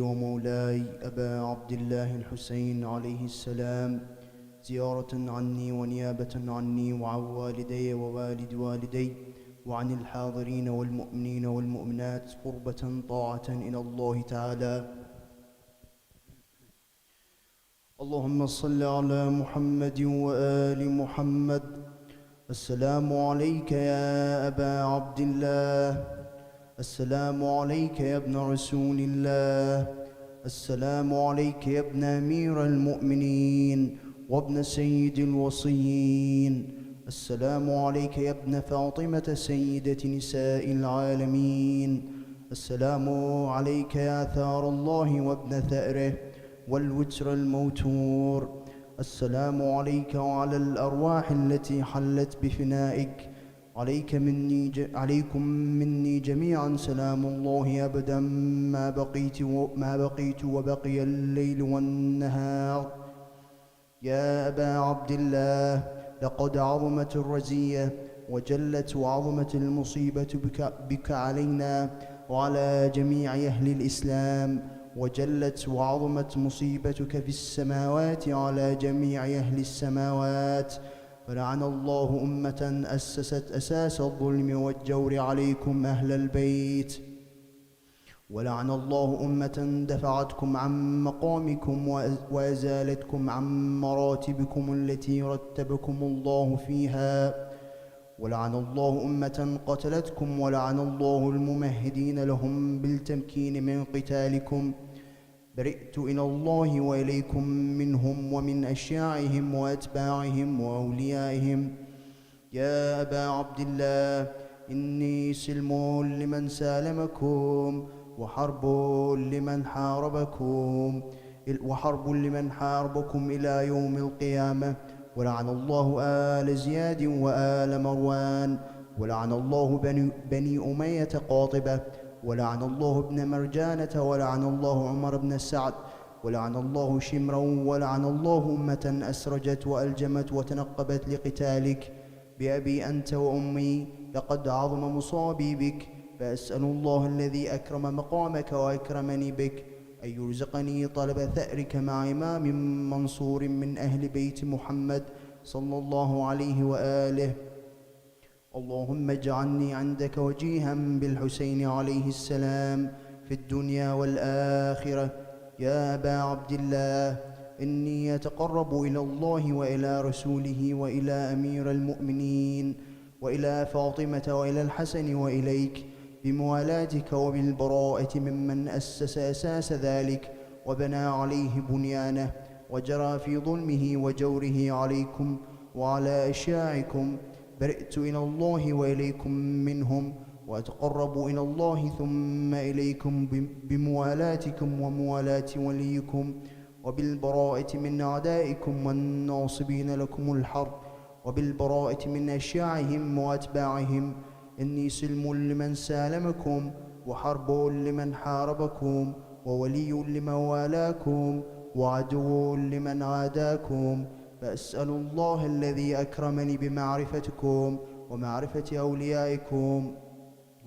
ومولاي أبا عبد الله الحسين عليه السلام، زيارة عني ونيابة عني وعن والدي ووالد والدي وعن الحاضرين والمؤمنين والمؤمنات، قربة طاعة إلى الله تعالى. اللهم صل على محمد وآل محمد. السلام عليك يا أبا عبد الله، السلام عليك يا ابن رسول الله، السلام عليك يا ابن أمير المؤمنين وابن سيد الوصيين، السلام عليك يا ابن فاطمة سيدة نساء العالمين، السلام عليك يا ثار الله وابن ثأره والوتر الموتور، السلام عليك وعلى الأرواح التي حلت بفنائك، عليكم مني جميعا سلام الله أبدا ما بقيت وبقي الليل والنهار. يا أبا عبد الله، لقد عظمت الرزية وجلت وعظمت المصيبة بك علينا وعلى جميع أهل الإسلام، وجلت وعظمت مصيبتك في السماوات على جميع أهل السماوات. فلعن الله أمة أسست أساس الظلم والجور عليكم أهل البيت، ولعن الله أمة دفعتكم عن مقامكم وأزالتكم عن مراتبكم التي رتبكم الله فيها، ولعن الله أمة قتلتكم، ولعن الله الممهدين لهم بالتمكين من قتالكم. برئت إلى الله وإليكم منهم ومن أشياعهم وأتباعهم وأوليائهم. يا أبا عبد الله، إني سلم لمن سالمكم وحرب لمن حاربكم إلى يوم القيامة. ولعن الله آل زياد وآل مروان، ولعن الله بني أمية قاطبة، ولعن الله ابن مرجانة، ولعن الله عمر بن سعد، ولعن الله شمرا، ولعن الله أمة أسرجت وألجمت وتنقبت لقتالك. بأبي أنت وأمي لقد عظم مصابي بك، فأسأل الله الذي أكرم مقامك وأكرمني بك أن يرزقني طلب ثأرك مع إمام منصور من أهل بيت محمد صلى الله عليه وآله. اللهم اجعلني عندك وجيها بالحسين عليه السلام في الدنيا والآخرة. يا أبا عبد الله، إني أتقرب إلى الله وإلى رسوله وإلى أمير المؤمنين وإلى فاطمة وإلى الحسن وإليك بموالاتك وبالبراءة ممن أسس أساس ذلك وبنى عليه بنيانه وجرى في ظلمه وجوره عليكم وعلى أشياعكم. برئت إلى الله وإليكم منهم، وأتقرب إلى الله ثم إليكم بموالاتكم وموالاة وليكم، وبالبراءة من أعدائكم والناصبين لكم الحرب، وبالبراءة من أشياعهم وأتباعهم. إني سلم لمن سالمكم وحرب لمن حاربكم وولي لمن والاكم وعدو لمن عاداكم. فأسأل الله الذي أكرمني بمعرفتكم ومعرفة أوليائكم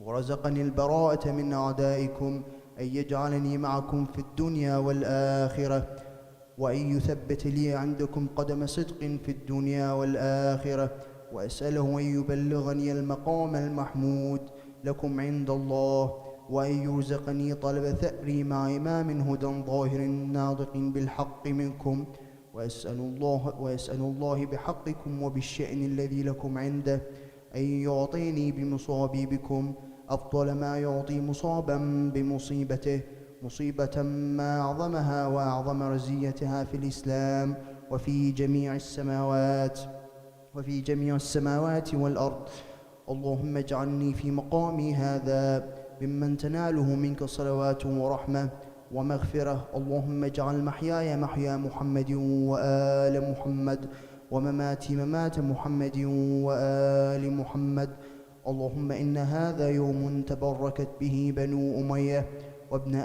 ورزقني البراءة من أعدائكم أن يجعلني معكم في الدنيا والآخرة، وأن يثبت لي عندكم قدم صدق في الدنيا والآخرة، وأسأله أن يبلغني المقام المحمود لكم عند الله، وأن يرزقني طلب ثأري مع إمام هدى ظاهر ناطق بالحق منكم. وأسأل الله بحقكم وبالشأن الذي لكم عنده أن يعطيني بمصابي بكم أفضل ما يعطي مصابا بمصيبته، مصيبة ما أعظمها وأعظم رزيتها في الإسلام وفي جميع السماوات والأرض. اللهم اجعلني في مقامي هذا ممن تناله منك صلوات ورحمة ومغفرة. اللهم اجعل محياي محيا محمد وآل محمد، ومماتي ممات محمد وآل محمد. اللهم إن هذا يوم تبركت به بنو أمية وابن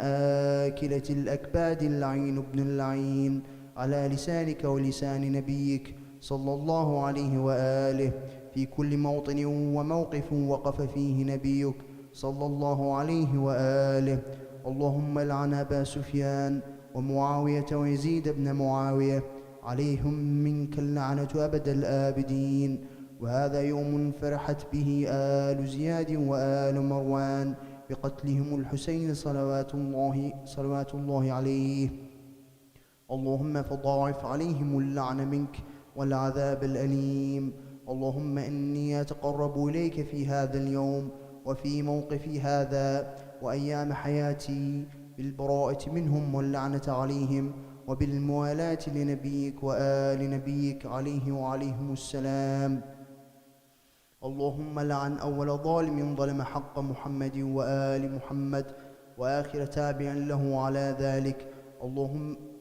آكلة الأكباد اللعين ابن اللعين على لسانك ولسان نبيك صلى الله عليه وآله، في كل موطن وموقف وقف فيه نبيك صلى الله عليه وآله. اللهم لعن أبا سفيان ومعاوية ويزيد بن معاوية، عليهم منك اللعنة أبد الآبدين. وهذا يوم فرحت به آل زياد وآل مروان بقتلهم الحسين صلوات الله عليه. اللهم فضاعف عليهم اللعن منك والعذاب الأليم. اللهم إني أتقرب إليك في هذا اليوم وفي موقفي هذا وأيام حياتي بالبراءة منهم واللعنة عليهم، وبالموالاة لنبيك وآل نبيك عليه وعليهم السلام. اللهم لعن أول ظالم ظلم حق محمد وآل محمد وآخر تابع له على ذلك.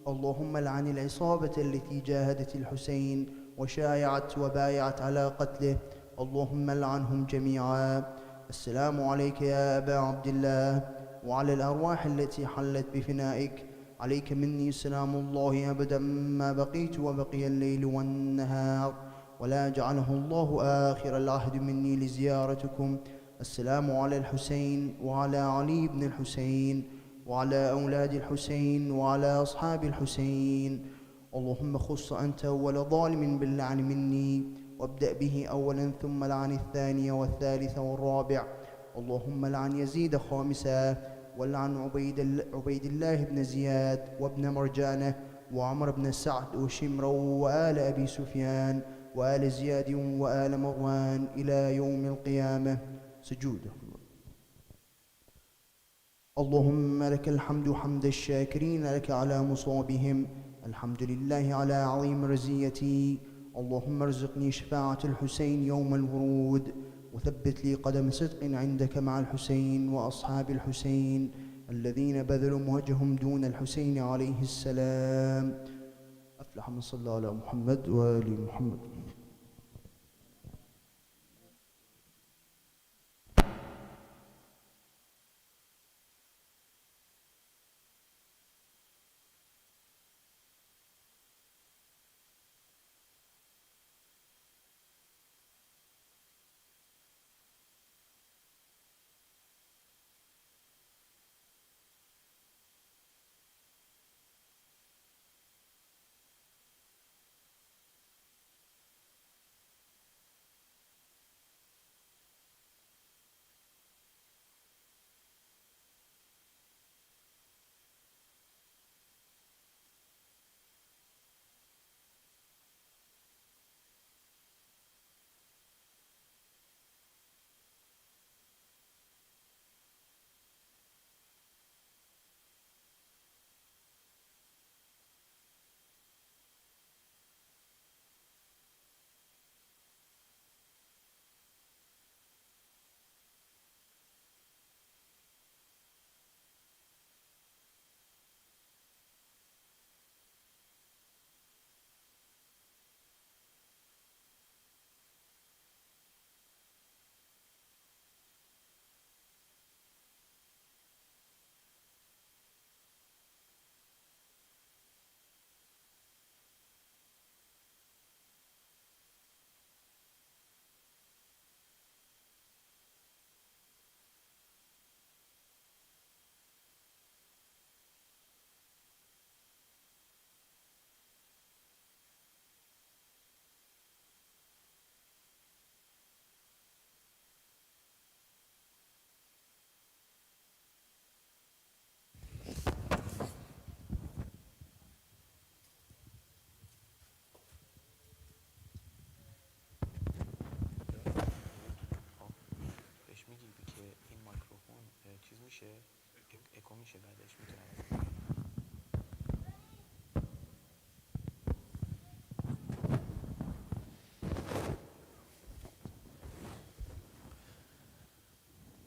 اللهم لعن العصابة التي جاهدت الحسين وشايعت وبايعت على قتله، اللهم لعنهم جميعا. السلام عليك يا أبا عبد الله وعلى الأرواح التي حلت بفنائك. عليك مني سلام الله أبدا ما بقيت وبقي الليل والنهار، ولا جعله الله آخر العهد مني لزيارتكم. السلام على الحسين وعلى علي بن الحسين وعلى أولاد الحسين وعلى أصحاب الحسين. اللهم خص أنت أول ظالم باللعن مني، وابدأ به أولا ثم لعن الثاني والثالث والرابع. اللهم لعن يزيد خامسا، ولعن عبيد الله بن زياد وابن مرجانة وعمر بن سعد وشمر وآل أبي سفيان وآل زياد وآل مروان إلى يوم القيامة. سجود. اللهم لك الحمد حمد الشاكرين لك على مصابهم، الحمد لله على عظيم رزيتي. اللهم ارزقني شفاعة الحسين يوم الورود، وثبت لي قدم صدق عندك مع الحسين وأصحاب الحسين الذين بذلوا وجههم دون الحسين عليه السلام. أفلح من صلى على محمد وآل محمد.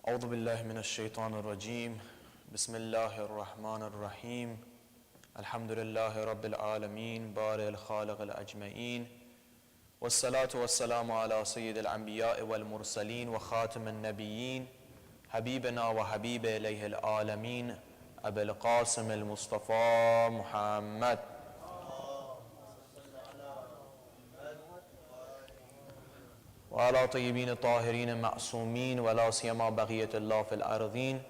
أعوذ بالله من الشيطان الرجيم. بسم الله الرحمن الرحيم. الحمد لله رب العالمين بارئ الخالق الأجمعين، والصلاة والسلام على سيد الأنبياء والمرسلين وخاتم النبيين، حبيبنا وحبيب إليه العالمين أبي القاسم المصطفى محمد. وعلى طيبين طاهرين معصومين، ولا سيما بقية الله في الأرضين،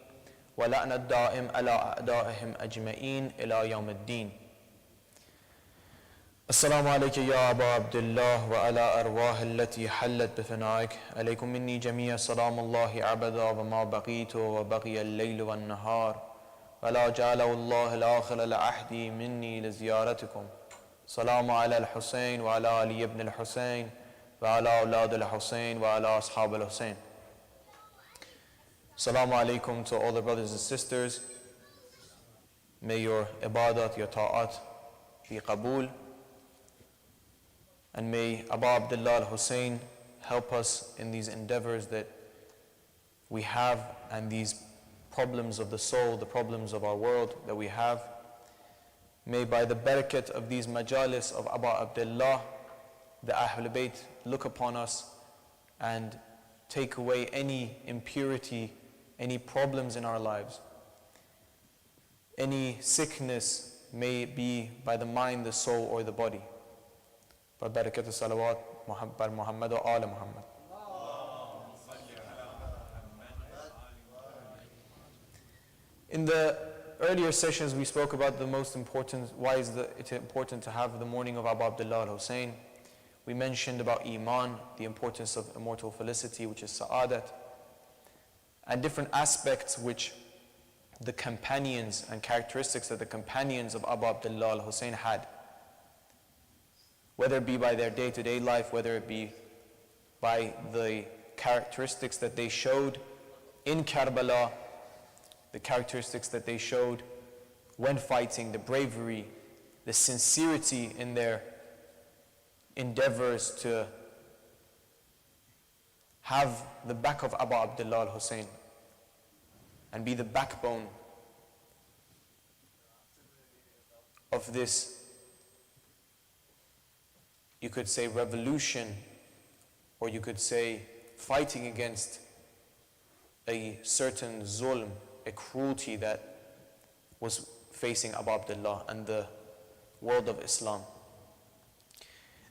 ولعن الدائم على أعدائهم أجمعين إلى يوم الدين. السلام عليك يا أبا عبد الله وعلى أرواح التي حلت بفنائك. عليكم مني جميع سلام الله عبدا وما بقيت وبقي الليل والنهار ولا جعله الله الآخر لعهدي مني لزيارتكم. سلام على الحسين وعلى علي بن الحسين وعلى أولاد الحسين وعلى أصحاب الحسين. Assalamu alaikum to all the brothers and sisters. May your ibadat, your ta'at be qabool. And may Abu Abdullah al-Hussein help us in these endeavors that we have and these problems of the soul, the problems of our world that we have. May by the barakat of these majalis of Abu Abdullah, the Ahlul Bayt look upon us and take away any impurity, any problems in our lives. Any sickness, may it be by the mind, the soul, or the body. By barakat salawat, Muhammad wa ala Muhammad. In the earlier sessions we spoke about the most important, why is it important to have the mourning of Abu Abdullah al-Hussein. We mentioned about Iman, the importance of immortal felicity, which is Sa'adat, and different aspects which the companions and characteristics that the companions of Abu Abdullah al-Hussein had. Whether it be by their day-to-day life, whether it be by the characteristics that they showed in Karbala, the characteristics that they showed when fighting, the bravery, the sincerity in their endeavors to have the back of Abu Abdullah al-Hussein and be the backbone of this, you could say, revolution, or you could say fighting against a certain zulm, a cruelty that was facing Abu Abdullah and the world of Islam.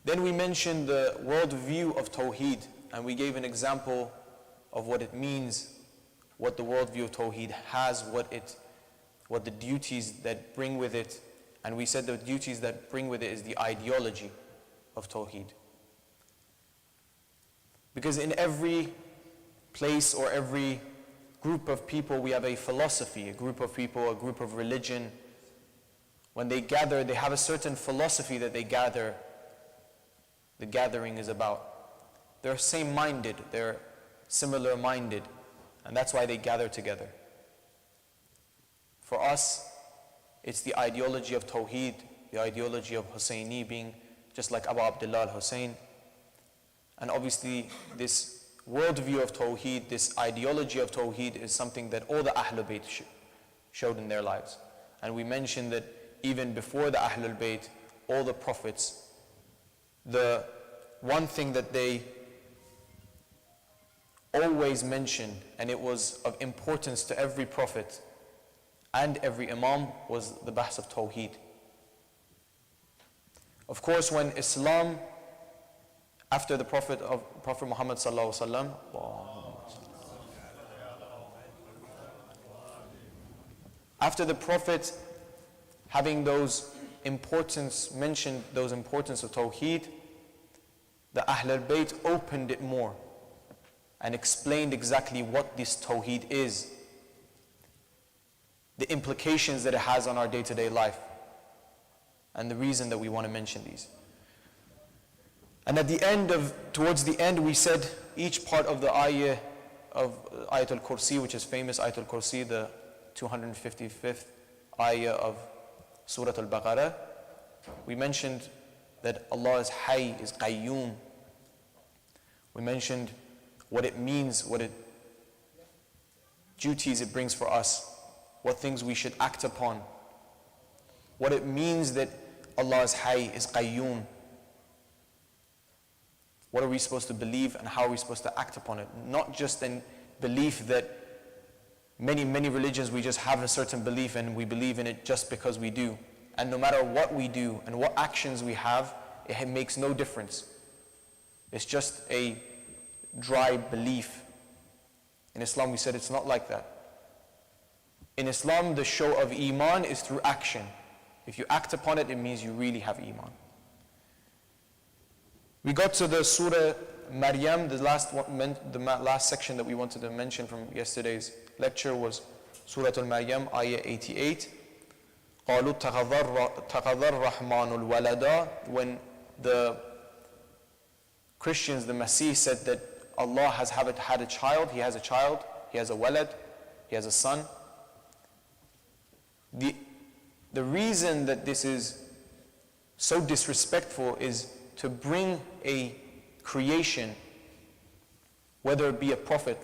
Then we mentioned the world view of Tawheed, and we gave an example of what it means, what the world view of Tawheed has, what the duties that bring with it. And we said the duties that bring with it is the ideology of Tawheed. Because in every place or every group of people we have a philosophy, a group of people, a group of religion. When they gather, they have a certain philosophy that they gather. The gathering is about. They're same-minded, they're similar-minded, and that's why they gather together. For us, it's the ideology of Tawheed, the ideology of Husseini being just like Abu Abdullah al-Hussein. And obviously this worldview of Tawheed, this ideology of Tawheed is something that all the Ahlul Bayt showed in their lives. And we mentioned that even before the Ahlul Bayt, all the prophets, the one thing that they always mentioned, and it was of importance to every prophet and every imam, was the bahs of Tawheed. Of course, when Islam, after the Prophet Muhammad sallallahu alaihi wasallam, after the Prophet having those importance, mentioned those importance of Tawheed, the Ahlul Bayt opened it more and explained exactly what this Tawheed is, the implications that it has on our day-to-day life, and the reason that we want to mention these. And towards the end, we said each part of the ayah of Ayatul Kursi, which is famous Ayatul Kursi, the 255th ayah of Surah Al-Baqarah. We mentioned that Allah is Hayy, is Qayyum. We mentioned what it means, duties it brings for us, what things we should act upon, what it means that Allah is Hayy, is Qayyum. What are we supposed to believe and how are we supposed to act upon it? Not just in belief that many religions we just have a certain belief and we believe in it just because we do. And no matter what we do and what actions we have, it makes no difference. It's just a dry belief. In Islam we said it's not like that. In Islam, the show of Iman is through action. If you act upon it, it means you really have Iman. We got to the Surah Maryam, the last section that we wanted to mention from yesterday's lecture was Surah Al-Maryam, ayah 88. قَالُوا اتَّخَذَ الرَّحْمَنُ الْوَلَدَ. When the Christians, the Masih, said that Allah has had a child, He has a child, He has a walad, He has a son. The reason that this is so disrespectful is to bring a creation, whether it be a prophet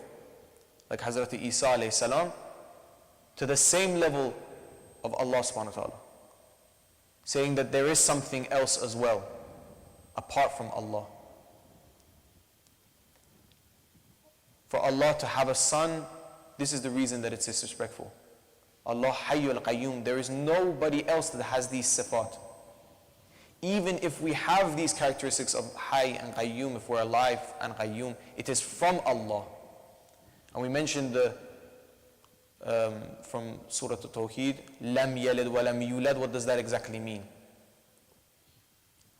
like Hazrat Isa alayhi salam, to the same level of Allah subhanahu wa ta'ala, saying that there is something else as well apart from Allah. For Allah to have a son, this is the reason that it's disrespectful. Allah Hayyul Qayyum, there is nobody else that has these sifat. Even if we have these characteristics of Hayy and Qayyum, if we're alive and Qayyum, it is from Allah. And we mentioned from Surah At-Tawheed, Lam yalid wa lam yulad. What does that exactly mean?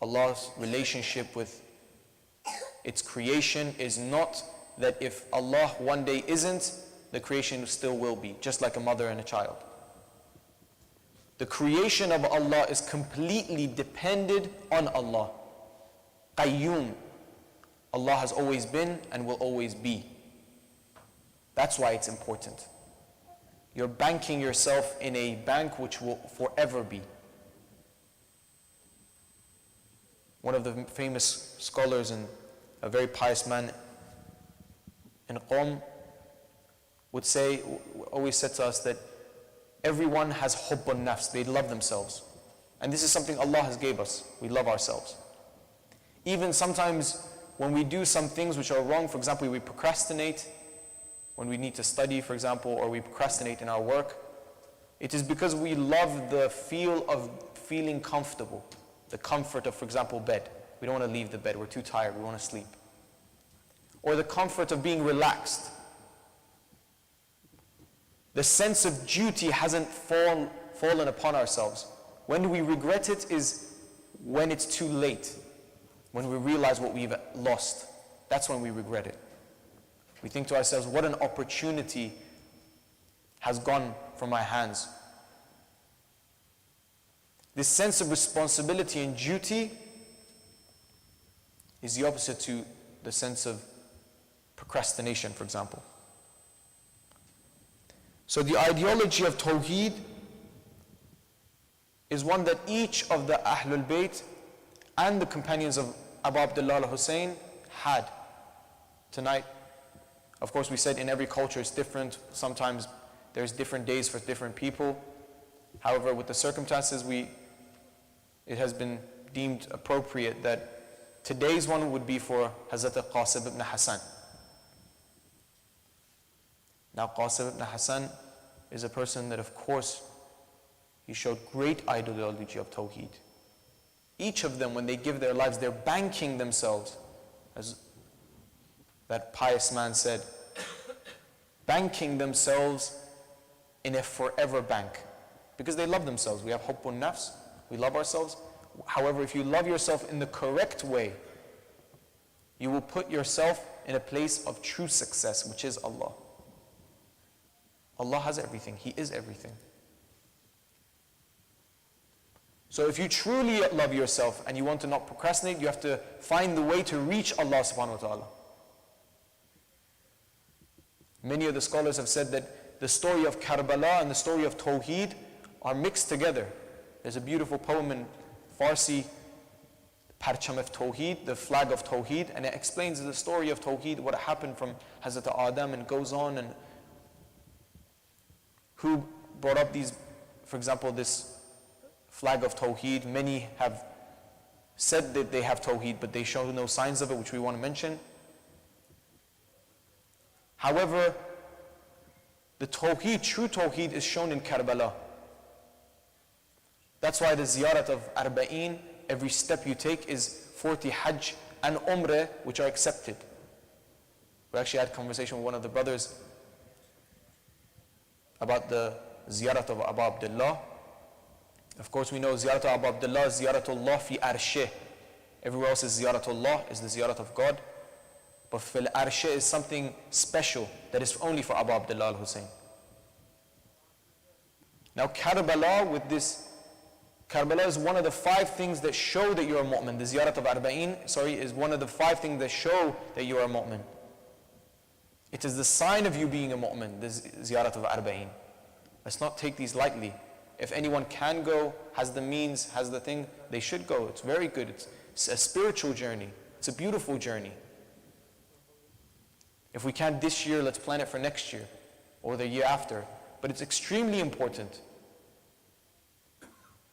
Allah's relationship with its creation is not that if Allah one day isn't, the creation still will be, just like a mother and a child. The creation of Allah is completely dependent on Allah. Qayyum. Allah has always been and will always be. That's why it's important. You're banking yourself in a bank which will forever be. One of the famous scholars and a very pious man in Qom would say, always said to us that everyone has hubbun nafs, they love themselves. And this is something Allah has gave us, we love ourselves. Even sometimes when we do some things which are wrong, for example, we procrastinate, when we need to study, for example, or we procrastinate in our work, it is because we love the feel of feeling comfortable, the comfort of, for example, bed. We don't want to leave the bed, we're too tired, we want to sleep. Or the comfort of being relaxed. The sense of duty hasn't fallen upon ourselves. When we regret it is when it's too late, when we realize what we've lost. That's when we regret it. We think to ourselves, what an opportunity has gone from my hands. This sense of responsibility and duty is the opposite to the sense of procrastination, for example. So the ideology of Tawheed is one that each of the Ahlul Bayt and the companions of Abu Abdullah al-Hussein had. Tonight, of course, we said in every culture it's different. Sometimes there's different days for different people. However, with the circumstances, it has been deemed appropriate that today's one would be for Hazrat Qasim ibn Hassan. Now, Qasim ibn Hassan is a person that, of course, he showed great ideology of Tawheed. Each of them, when they give their lives, they're banking themselves, as that pious man said, banking themselves in a forever bank. Because they love themselves. We have hubbun nafs, we love ourselves. However, if you love yourself in the correct way, you will put yourself in a place of true success, which is Allah. Allah has everything, He is everything. So if you truly love yourself and you want to not procrastinate, you have to find the way to reach Allah subhanahu wa ta'ala. Many of the scholars have said that the story of Karbala and the story of Tawheed are mixed together. There's a beautiful poem in Farsi, Parcham of Tawheed, the flag of Tawheed, and it explains the story of Tawheed, what happened from Hazrat Adam, and goes on, and who brought up these, for example, this flag of Tawheed. Many have said that they have Tawheed, but they show no signs of it, which we want to mention. However, the Tawheed, true Tawheed, is shown in Karbala. That's why the ziyarat of Arba'een, every step you take is 40 Hajj and Umrah, which are accepted. We actually had a conversation with one of the brothers about the ziyarat of Abu Abdullah. Of course, we know ziyarat of Abu Abdullah is ziyaratullah fi arshih. Everywhere else is ziyaratullah, is the ziyarat of God. But fil arshih is something special that is only for Abu Abdullah al-Hussein. Now Karbala is one of the 5 things that show that you're a mu'min. The ziyarat of Arba'in, is one of the 5 things that show that you are a mu'min. It is the sign of you being a mu'min, the ziyarat of Arba'in. Let's not take these lightly. If anyone can go, has the means, has the thing, they should go. It's very good. It's a spiritual journey. It's a beautiful journey. If we can't this year, let's plan it for next year or the year after. But it's extremely important.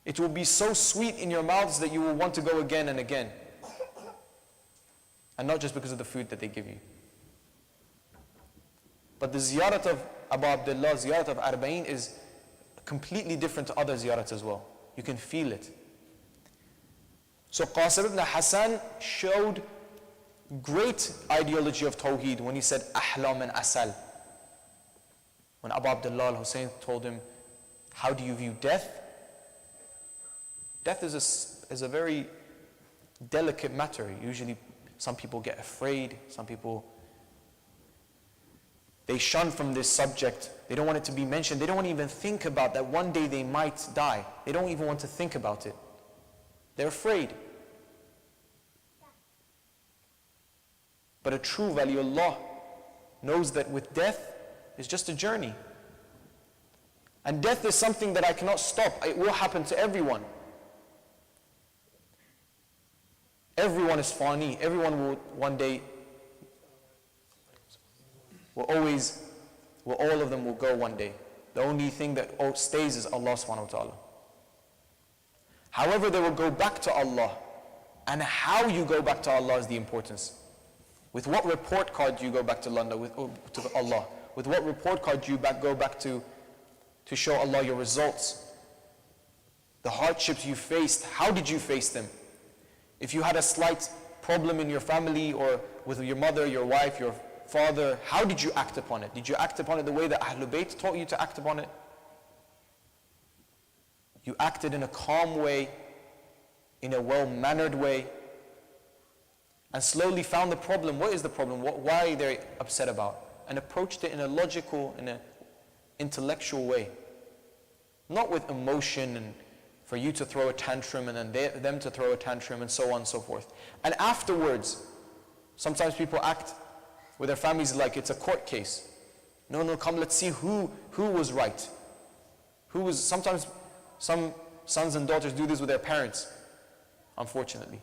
It will be so sweet in your mouths that you will want to go again and again. And not just because of the food that they give you. But the ziyarat of Abu Abdullah, ziyarat of Arba'in is completely different to other ziyarats as well. You can feel it. So Qasim ibn Hassan showed great ideology of Tawheed when he said Ahlam and Asal. When Abu Abdullah al-Hussein told him, how do you view death? Death is a very delicate matter. Usually some people get afraid, some people, they shun from this subject. They don't want it to be mentioned. They don't want to even think about that one day they might die. They don't even want to think about it. They're afraid. But a true waliullah knows that with death, it's just a journey. And death is something that I cannot stop. It will happen to everyone. Everyone is fani. Everyone will one day, all of them will go one day. The only thing that stays is Allah subhanahu wa ta'ala. However, they will go back to Allah. And how you go back to Allah is the importance. With what report card do you go back to Allah? With what report card do you go back to show Allah your results? The hardships you faced, how did you face them? If you had a slight problem in your family or with your mother, your wife, your father, how did you act upon it? Did you act upon it the way that Ahlul Bayt taught you to act upon it? You acted in a calm way, in a well-mannered way, and slowly found the problem. What is the problem? Why are they upset about? And approached it in a logical, in an intellectual way. Not with emotion and for you to throw a tantrum and then them to throw a tantrum and so on and so forth. And afterwards, sometimes people act with their families like it's a court case. No, come, let's see who was right. Sometimes some sons and daughters do this with their parents, unfortunately.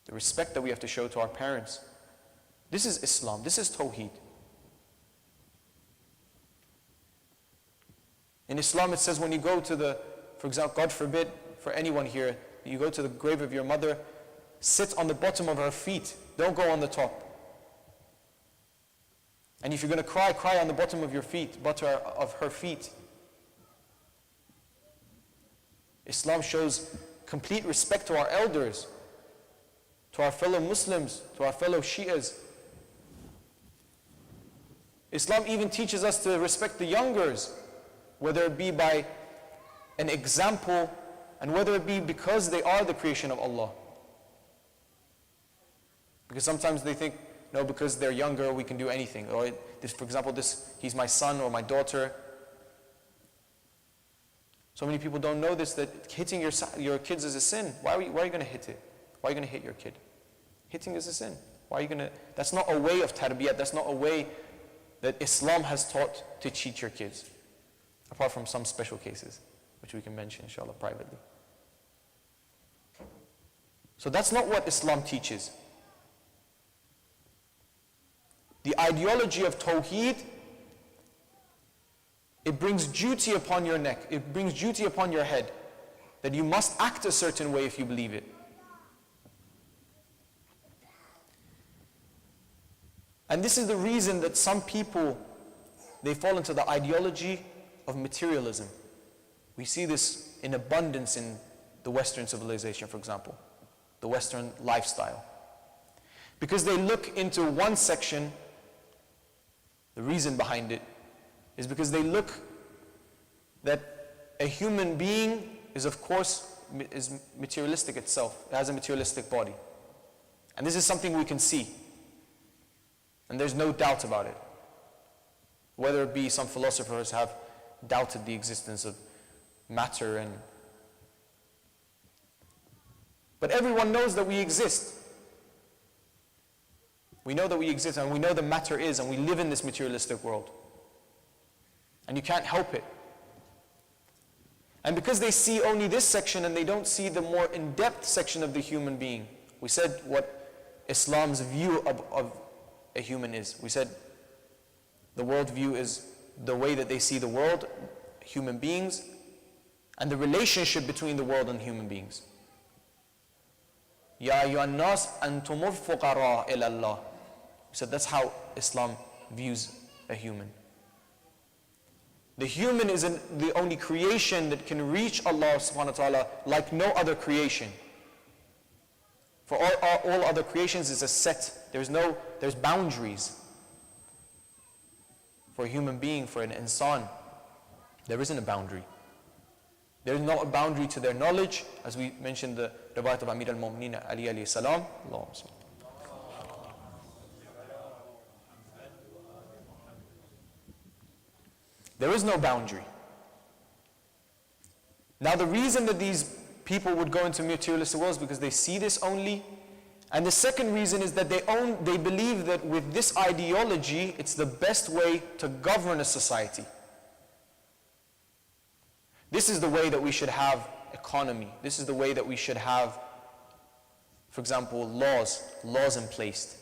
The respect that we have to show to our parents. This is Islam, this is Tawheed. In Islam it says when you go to for example, God forbid for anyone here, you go to the grave of your mother, sit on the bottom of her feet, don't go on the top. And if you're going to cry on the bottom of your feet, bottom of her feet. Islam shows complete respect to our elders, to our fellow Muslims, to our fellow Shias. Islam even teaches us to respect the youngers, whether it be by an example and whether it be because they are the creation of Allah. Because sometimes they think, no, because they're younger, we can do anything. Or for example, he's my son or my daughter. So many people don't know this, that hitting your kids is a sin. Why are you going to hit it? Why are you going to hit your kid? Hitting is a sin. Why are you going to? That's not a way of tarbiyat. That's not a way that Islam has taught to teach your kids. Apart from some special cases, which we can mention, inshallah, privately. So that's not what Islam teaches. The ideology of Tawheed, it brings duty upon your neck. It brings duty upon your head. That you must act a certain way if you believe it. And this is the reason that some people, they fall into the ideology of materialism. We see this in abundance in the Western civilization, for example. The Western lifestyle. Because they look into one section, the reason behind it, is because they look that a human being is, of course, is materialistic itself. It has a materialistic body. And this is something we can see. And there's no doubt about it. Whether it be some philosophers have doubted the existence of matter but everyone knows that we exist. We know that we exist, and we know that matter is, and we live in this materialistic world. And you can't help it. And because they see only this section and they don't see the more in-depth section of the human being, we said what Islam's view of a human is. We said the world view is the way that they see the world, human beings, and the relationship between the world and human beings. Ya ayyuhan nas antumul fuqara ila Allah. We said that's how Islam views a human. The human is the only creation that can reach Allah subhanahu wa ta'ala like no other creation. For all other creations is a set. There's boundaries. For a human being, for an insan, there isn't a boundary. There is not a boundary to their knowledge, as we mentioned the riwayat of Amir al-Mu'mineen Ali alayhi salam. There is no boundary. Now the reason that these people would go into materialistic worlds is because they see this only. And the second reason is that they believe that with this ideology, it's the best way to govern a society. This is the way that we should have economy. This is the way that we should have, for example, laws in place.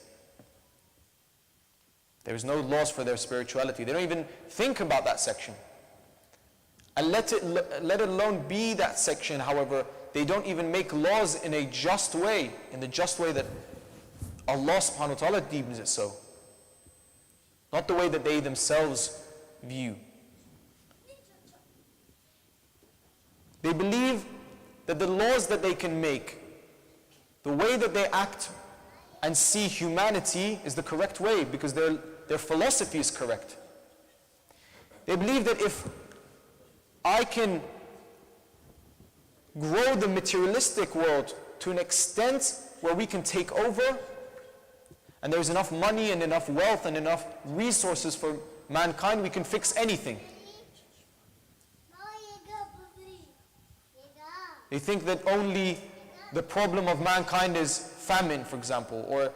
There is no laws for their spirituality. They don't even think about that section. And let it alone be that section, however, they don't even make laws in a just way, in the just way that Allah subhanahu wa ta'ala deems it so. Not the way that they themselves view. They believe that the laws that they can make, the way that they act and see humanity is the correct way because their philosophy is correct. They believe that if I can grow the materialistic world to an extent where we can take over, and there's enough money and enough wealth and enough resources for mankind, we can fix anything. They think that only the problem of mankind is famine, for example, or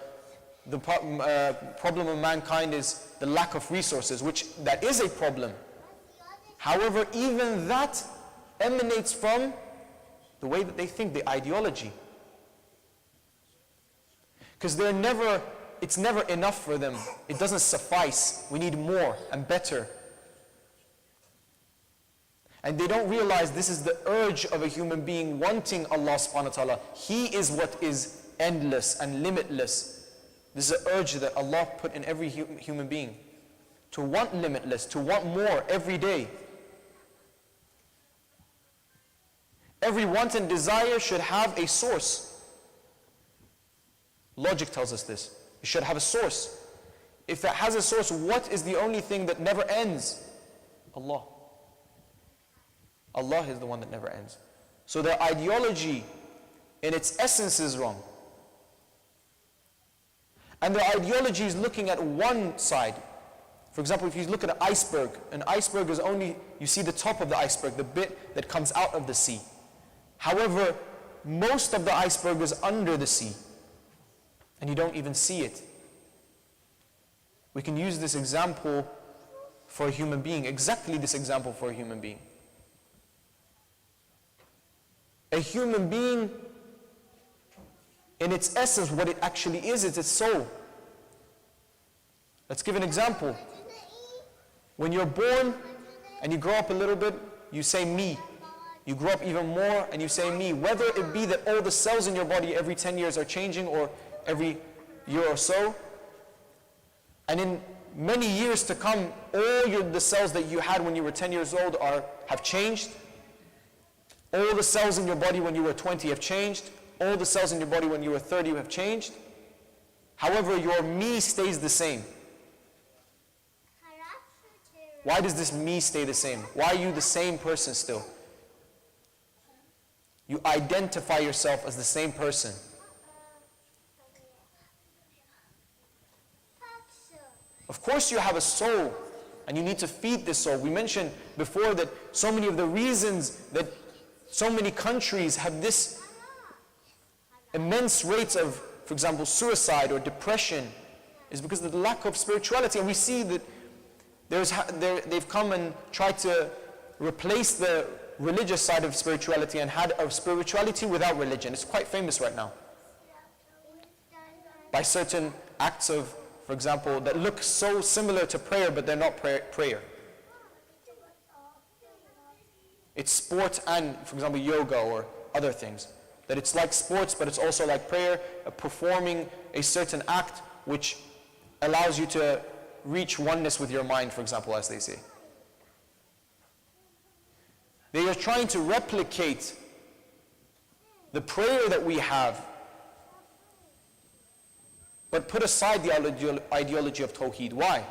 the problem of mankind is the lack of resources, which that is a problem. However, even that emanates from the way that they think, the ideology. Because it's never enough for them. It doesn't suffice. We need more and better. And they don't realize this is the urge of a human being wanting Allah subhanahu wa ta'ala. He is what is endless and limitless. This is an urge that Allah put in every human being. To want limitless, to want more every day. Every want and desire should have a source. Logic tells us this. It should have a source. If that has a source, what is the only thing that never ends? Allah. Allah is the one that never ends. So their ideology in its essence is wrong. And their ideology is looking at one side. For example, if you look at an iceberg is only, you see the top of the iceberg, the bit that comes out of the sea. However, most of the iceberg is under the sea. And you don't even see it. We can use this example for a human being, exactly this example for a human being. A human being, in its essence, what it actually is, it's its soul. Let's give an example. When you're born and you grow up a little bit, you say me. You grow up even more and you say me. Whether it be that all the cells in your body every 10 years are changing or every year or so. And in many years to come, all the cells that you had when you were 10 years old have changed. All the cells in your body when you were 20 have changed. All the cells in your body when you were 30 have changed. However, your me stays the same. Why does this me stay the same? Why are you the same person still? You identify yourself as the same person. Of course you have a soul, and you need to feed this soul. We mentioned before that so many of the reasons that so many countries have this immense rates of, for example, suicide or depression is because of the lack of spirituality. And we see that they've come and tried to replace the religious side of spirituality and had a spirituality without religion. It's quite famous right now. By certain acts of, for example, that look so similar to prayer, but they're not prayer. It's sport and, for example, yoga or other things. That it's like sports, but it's also like prayer, performing a certain act which allows you to reach oneness with your mind, for example, as they say. They are trying to replicate the prayer that we have, but put aside the ideology of Tawheed. Why?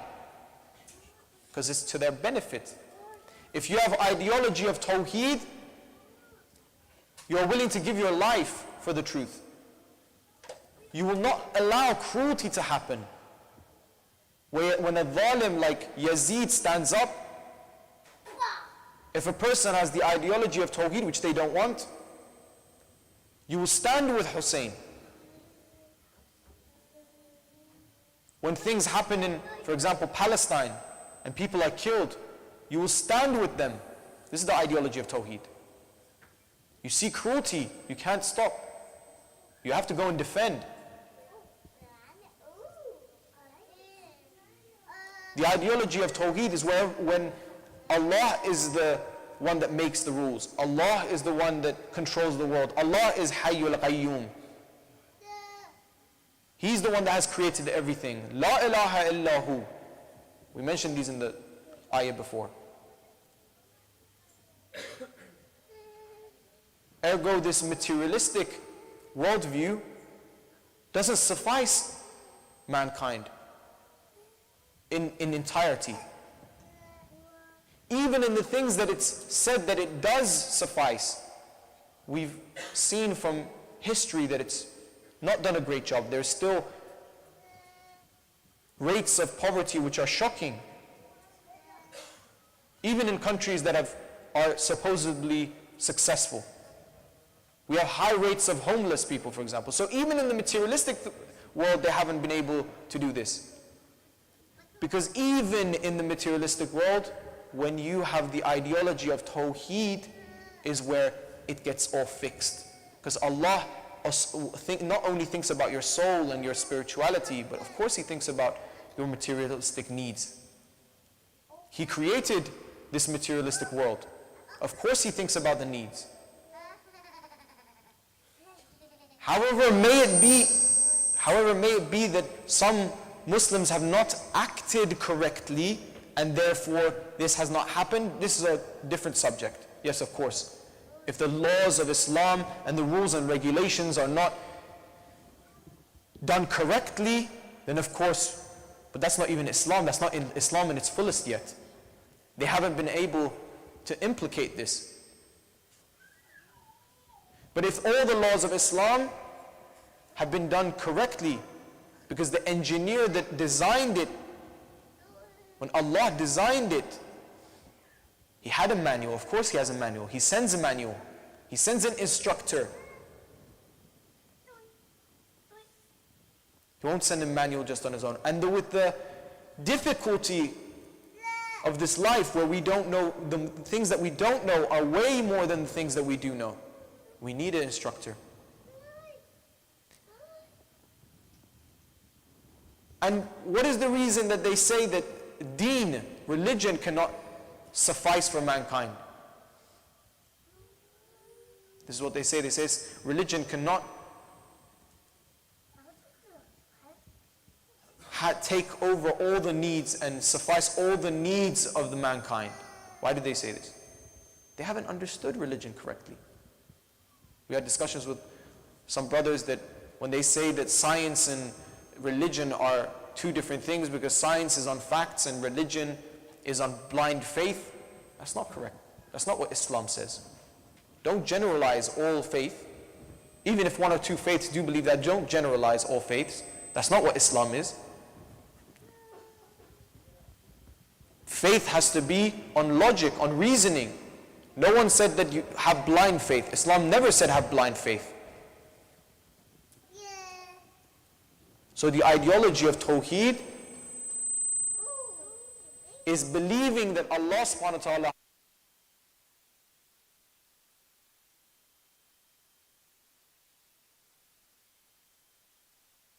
Because it's to their benefit. If you have ideology of Tawheed, you are willing to give your life for the truth. You will not allow cruelty to happen. When a zalim like Yazid stands up, if a person has the ideology of Tawheed, which they don't want, you will stand with Hussein. When things happen in, for example, Palestine, and people are killed, you will stand with them. This is the ideology of Tawheed. You see cruelty, you can't stop. You have to go and defend. The ideology of Tawheed is when Allah is the one that makes the rules. Allah is the one that controls the world. Allah is Hayyul Qayyum. He's the one that has created everything. La ilaha illahu. We mentioned these in the ayah before. Ergo, this materialistic worldview doesn't suffice mankind in entirety. Even in the things that it's said that it does suffice, we've seen from history that it's not done a great job. There's still rates of poverty which are shocking. Even in countries that are supposedly successful. We have high rates of homeless people, for example. So even in the materialistic world, they haven't been able to do this. Because even in the materialistic world, when you have the ideology of Tawheed, is where it gets all fixed. Because Allah not only thinks about your soul and your spirituality, but of course He thinks about your materialistic needs. He created this materialistic world. Of course He thinks about the needs. However may it be that some Muslims have not acted correctly and therefore this has not happened, this is a different subject. Yes, of course. If the laws of Islam and the rules and regulations are not done correctly, then of course, but that's not even Islam, that's not in Islam in its fullest yet. They haven't been able to implicate this. But if all the laws of Islam have been done correctly, because the engineer that designed it, when Allah designed it, He had a manual. Of course He has a manual. He sends a manual. He sends an instructor. He won't send a manual just on His own. And with the difficulty of this life where we don't know, the things that we don't know are way more than the things that we do know. We need an instructor. And what is the reason that they say that deen, religion, cannot suffice for mankind? This is what they say. They say religion cannot take over all the needs and suffice all the needs of the mankind. Why do they say this? They haven't understood religion correctly. We had discussions with some brothers that when they say that science and religion are two different things, because science is on facts and religion is on blind faith. That's not correct. That's not what Islam says. Don't generalize all faith. Even if one or two faiths do believe that, don't generalize all faiths. That's not what Islam is. Faith has to be on logic, on reasoning. No one said that you have blind faith. Islam never said have blind faith. So the ideology of Tawheed is believing that Allah subhanahu wa ta'ala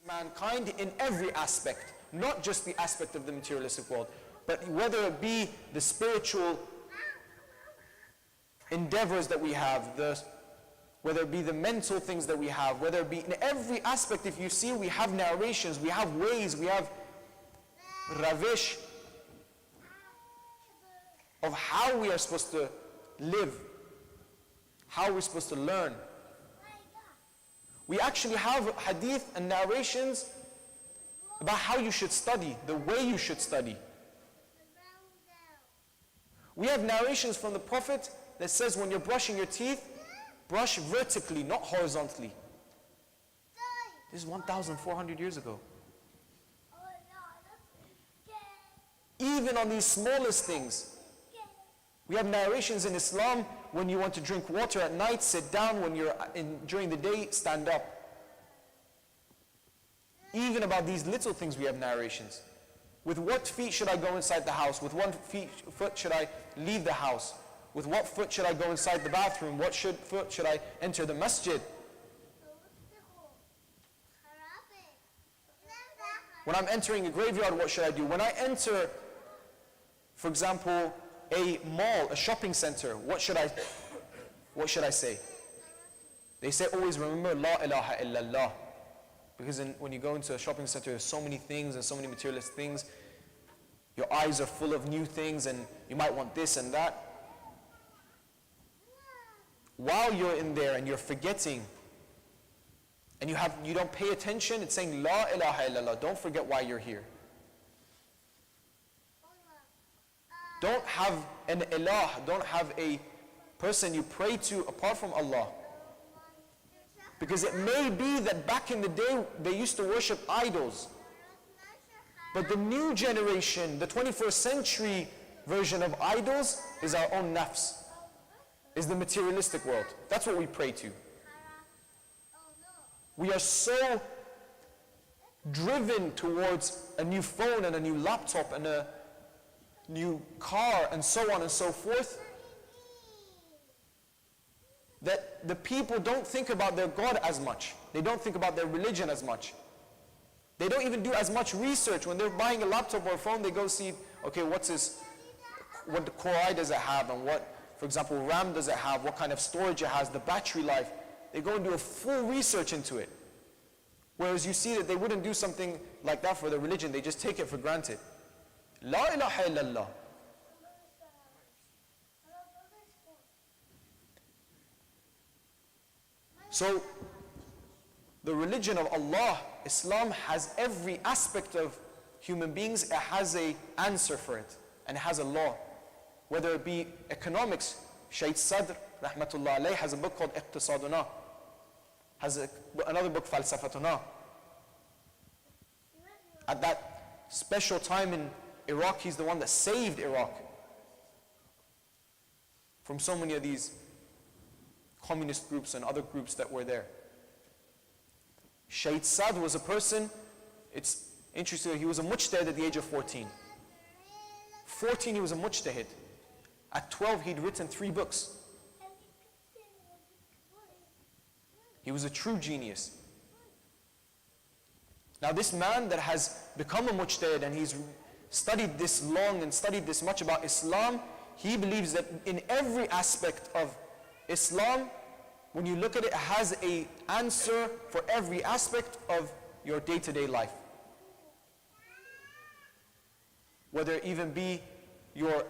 mankind in every aspect, not just the aspect of the materialistic world, but whether it be the spiritual endeavors that we have, whether it be the mental things that we have, whether it be in every aspect. If you see, we have narrations, we have ways, we have ravish of how we are supposed to live, how we're supposed to learn. We actually have hadith and narrations about how you should study, the way you should study. We have narrations from the Prophet that says when you're brushing your teeth, brush vertically, not horizontally. This is 1,400 years ago. Even on these smallest things. We have narrations in Islam, when you want to drink water at night, sit down. When you're during the day, stand up. Even about these little things we have narrations. With what feet should I go inside the house? With what foot should I leave the house? With what foot should I go inside the bathroom? What foot should I enter the masjid? When I'm entering a graveyard, what should I do? When I enter, for example, a mall, a shopping center, what should I say? They say always remember La ilaha illallah. Because when you go into a shopping center, there's so many things and so many materialist things. Your eyes are full of new things and you might want this and that. While you're in there and you're forgetting and you don't pay attention, it's saying La ilaha illallah. Don't forget why you're here. Don't have an ilah, don't have a person you pray to apart from Allah. Because it may be that back in the day they used to worship idols. But the new generation, the 21st century version of idols is our own nafs, is the materialistic world. That's what we pray to. We are so driven towards a new phone and a new laptop and a new car and so on and so forth, that the people don't think about their God as much. They don't think about their religion as much. They don't even do as much research. When they're buying a laptop or a phone, they go see, okay, what the Core I does it have, and what, for example, RAM does it have, what kind of storage it has, the battery life. They go and do a full research into it. Whereas you see that they wouldn't do something like that for their religion. They just take it for granted. La ilaha illallah. So, the religion of Allah, Islam, has every aspect of human beings. It has an answer for it, and it has a law. Whether it be economics, Sheikh Sadr, rahmatullah alayh, has a book called Iqtisaduna, has another book, Falsafatuna. At that special time in Iraq, he's the one that saved Iraq from so many of these communist groups and other groups that were there. Sheikh Sad was a person, it's interesting, he was a mujtahid at the age of 14. 14 he was a mujtahid. At 12 he'd written 3 books. He was a true genius. Now this man that has become a mujtahid and he's studied this long and studied this much about Islam, he believes that in every aspect of Islam, when you look at it, it has an answer for every aspect of your day-to-day life. Whether it even be your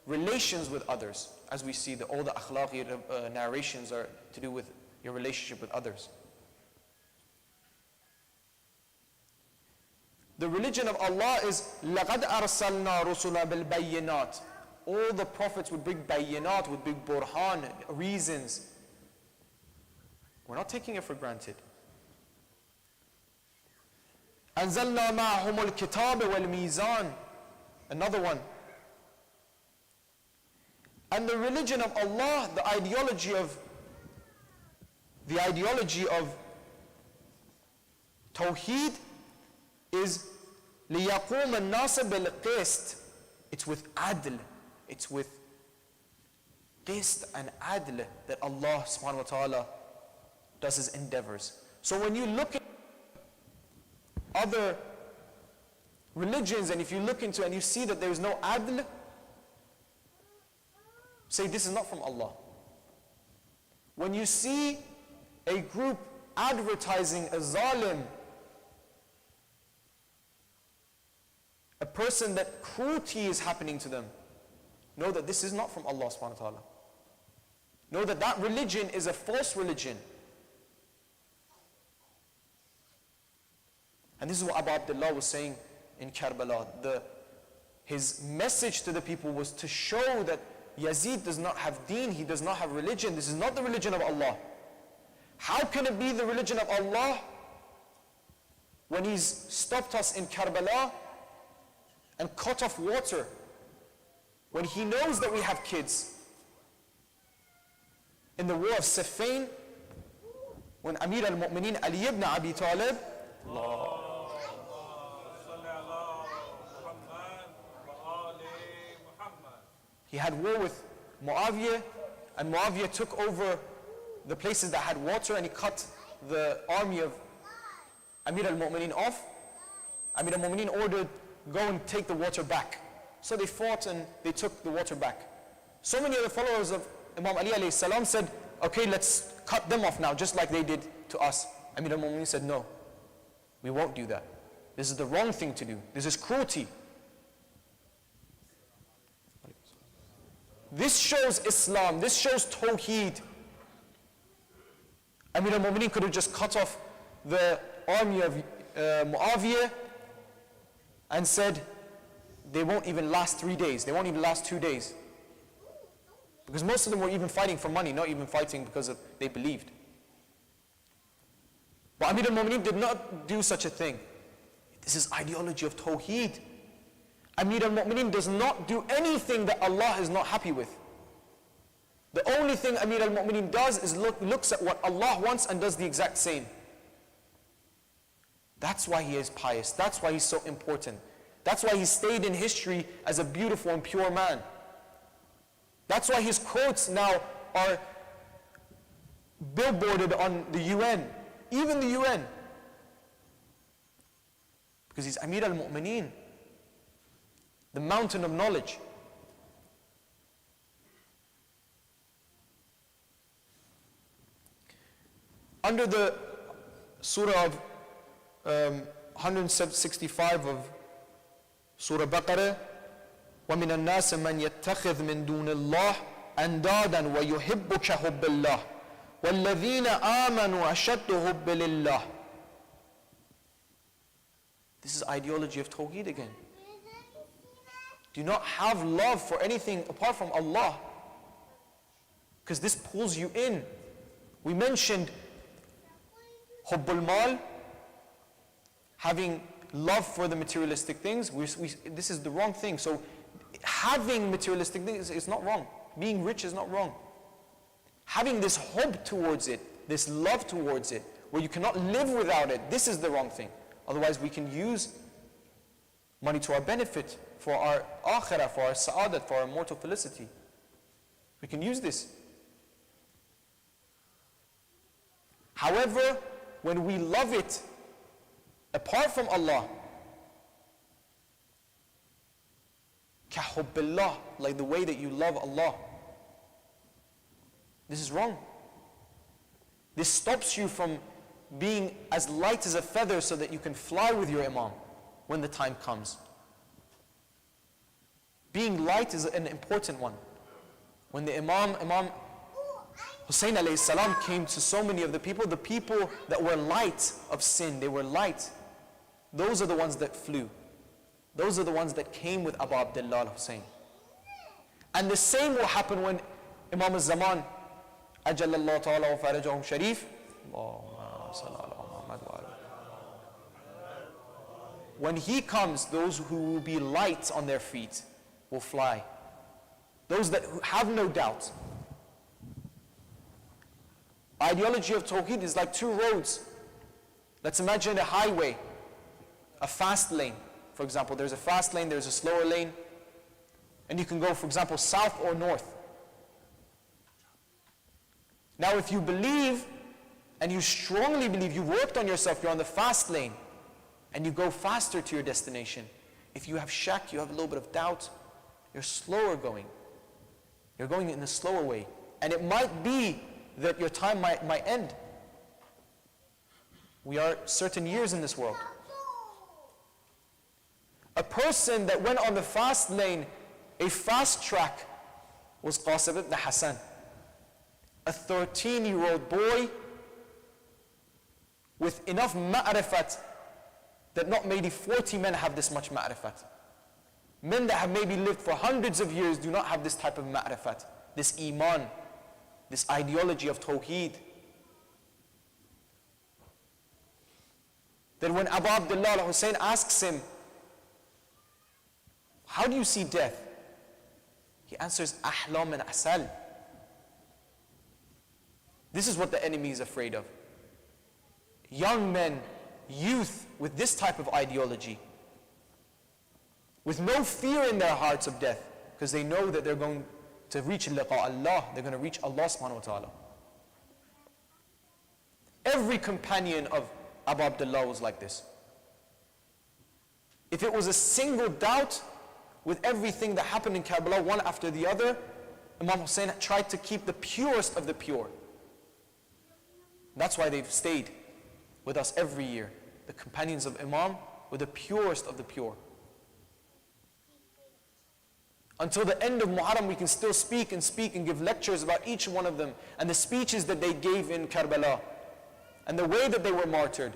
relations with others, as we see all the akhlaqi narrations are to do with your relationship with others. The religion of Allah is لَقَدْ أَرْسَلْنَا رُسُلًا بِالْبَيِّنَاتِ. All the prophets would bring bayinat, would bring burhan, reasons. We're not taking it for granted. أَنزَلْنَا مَعَهُمُ الْكِتَابِ وَالْمِيزَانِ. Another one. And the religion of Allah, the ideology of Tawheed is لِيَقُومَ النَّاسَ بِالْقِسْطِ. It's with adl. It's with qist and adl that Allah subhanahu wa ta'ala does His endeavors. So when you look at other religions, and if you look into and you see that there is no adl, say this is not from Allah. When you see a group advertising a zalim, a person that cruelty is happening to them, know that this is not from Allah subhanahu wa ta'ala. Know that that religion is a false religion. And this is what Abu Abdullah was saying in Karbala. His message to the people was to show that Yazid does not have deen, he does not have religion. This is not the religion of Allah. How can it be the religion of Allah when He's stopped us in Karbala and cut off water, when He knows that we have kids? In the war of Siffin, when Amir al-Mu'mineen Ali ibn Abi Talib, he had war with Muawiyah, and Muawiyah took over the places that had water, and he cut the army of Amir al-Mu'mineen off. Amir al-Mu'mineen ordered, go and take the water back. So they fought and they took the water back. So many of the followers of Imam Ali alayhi salam said, okay, let's cut them off now, just like they did to us. Amir al-Mu'mineen said, no, we won't do that. This is the wrong thing to do. This is cruelty. This shows Islam, this shows Tawheed. Amir al-Mu'mineen could have just cut off the army of Muawiyah and said, they won't even last 3 days, they won't even last 2 days. Because most of them were even fighting for money, not even fighting because they believed. But Amir al-Mu'mineen did not do such a thing. This is ideology of Tawheed. Amir al-Mu'mineen does not do anything that Allah is not happy with. The only thing Amir al-Mu'mineen does is looks at what Allah wants and does the exact same. That's why he is pious. That's why he's so important. That's why he stayed in history as a beautiful and pure man. That's why his quotes now are billboarded on the UN, even the UN. Because he's Amir al-Mu'mineen, the mountain of knowledge. Under the surah of 165 of Surah Baqarah, وَمِنَ النَّاسِ مَنْ يَتَّخِذْ مِنْ دُونِ اللَّهِ أَنْدَادًا وَيُحِبُّ كَحُبِّ اللَّهِ وَالَّذِينَ آمَنُوا أَشَدُّ حُبًّا لِلَّهِ. This is ideology of Tawheed again. Do not have love for anything apart from Allah, because this pulls you in. We mentioned Hubbul Mal, having love for the materialistic things. This is the wrong thing. So having materialistic things is not wrong. Being rich is not wrong. Having this hope towards it, this love towards it, where you cannot live without it, this is the wrong thing. Otherwise we can use money to our benefit, for our akhirah, for our sa'adat, for our immortal felicity. We can use this. However, when we love it apart from Allah, kahubbillah, like the way that you love Allah, this is wrong. This stops you from being as light as a feather so that you can fly with your Imam when the time comes. Being light is an important one. When the Imam Hussein alayhi salam came to so many of the people that were light of sin, they were light. those are the ones that flew. Those are the ones that came with Abu Abdullah al-Hussein. And the same will happen when Imam al-Zaman, Ajallallahu ta'ala wa farajahum sharif, when he comes, those who will be light on their feet will fly. Those that have no doubt. Ideology of Tawheed is like two roads. Let's imagine a highway, a fast lane. For example, there's a fast lane, there's a slower lane. And you can go, for example, south or north. Now if you believe, and you strongly believe, you've worked on yourself, you're on the fast lane, and you go faster to your destination. If you have shak, you have a little bit of doubt, you're slower going. You're going in a slower way. And it might be that your time might end. We are certain years in this world. A person that went on the fast lane, a fast track, was Qasim ibn Hassan. A 13-year-old boy with enough ma'rifat that not maybe 40 men have this much ma'rifat. Men that have maybe lived for hundreds of years do not have this type of ma'rifat, this iman, this ideology of tawheed. That when Abu Abdullah al-Hussein asks him, how do you see death? He answers, ahlam and asal. This is what the enemy is afraid of. Young men, youth with this type of ideology, with no fear in their hearts of death, because they know that they're going to reach liqa Allah, they're going to reach Allah subhanahu wa ta'ala. Every companion of Abu Abdullah was like this. If it was a single doubt, with everything that happened in Karbala, one after the other, Imam Hussein tried to keep the purest of the pure. That's why they've stayed with us every year. The companions of Imam were the purest of the pure. Until the end of Muharram, we can still speak and give lectures about each one of them, and the speeches that they gave in Karbala, and the way that they were martyred.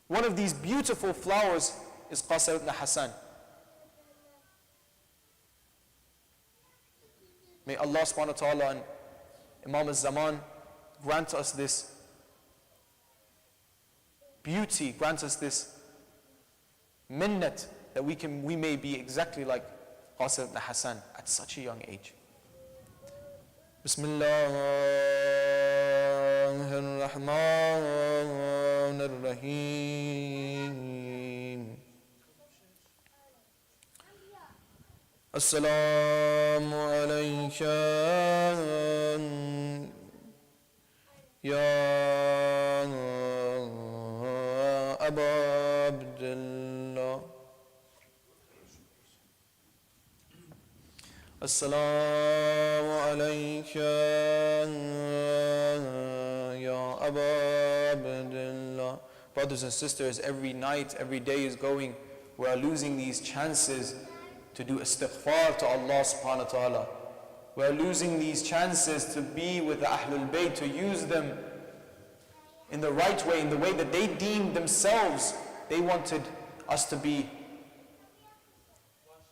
One of these beautiful flowers is Qasim ibn Hassan. May Allah subhanahu wa ta'ala and Imam al-Zaman grant us this beauty, grant us this minnat, that we may be exactly like Qasim ibn Hassan at such a young age. Bismillahirrahmanirrahim. Assalamu alayka ya Abu Abdullah. Assalamu alayka ya Abu Abdullah. Brothers and sisters, every night, every day is going, we are losing these chances to do istighfar to Allah subhanahu wa ta'ala. We are losing these chances to be with the Ahlul Bayt, to use them in the right way, in the way that they deemed themselves they wanted us to be.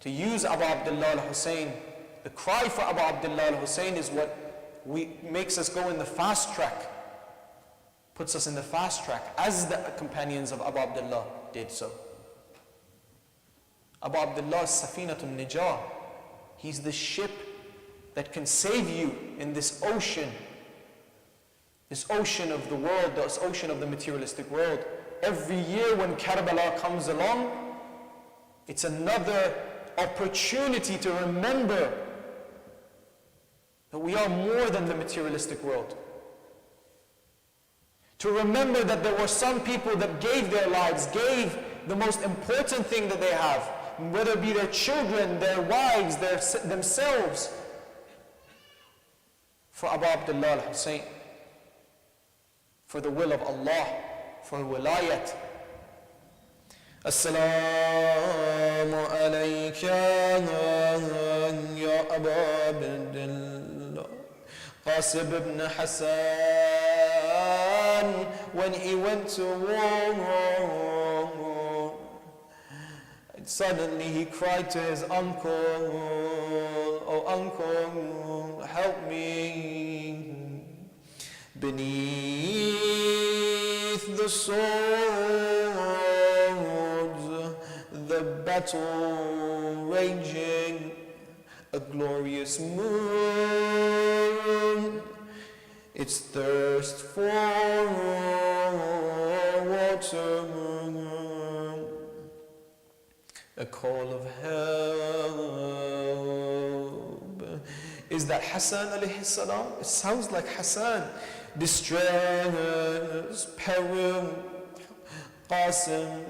To use Abu Abdullah al-Hussein. The cry for Abu Abdullah al-Hussein is what makes us go in the fast track, puts us in the fast track, as the companions of Abu Abdullah did so. Abu Abdullah is Safinatun Najah. He's the ship that can save you in this ocean of the world, this ocean of the materialistic world. Every year when Karbala comes along, it's another opportunity to remember that we are more than the materialistic world. To remember that there were some people that gave their lives, gave the most important thing that they have, whether it be their children, their wives, themselves, for Abu Abdullah al-Hussein, for the will of Allah, for wilayat. Assalamu alayka ya Abu Abdullah Qasim ibn Hassan when he went to war. And suddenly he cried to his uncle, "Oh uncle, help me." Beneath the swords, the battle raging, a glorious moon, its thirst for water, a call of help. Is that Hassan alayhi salam? It sounds like Hassan. Distress, peril. Qasim,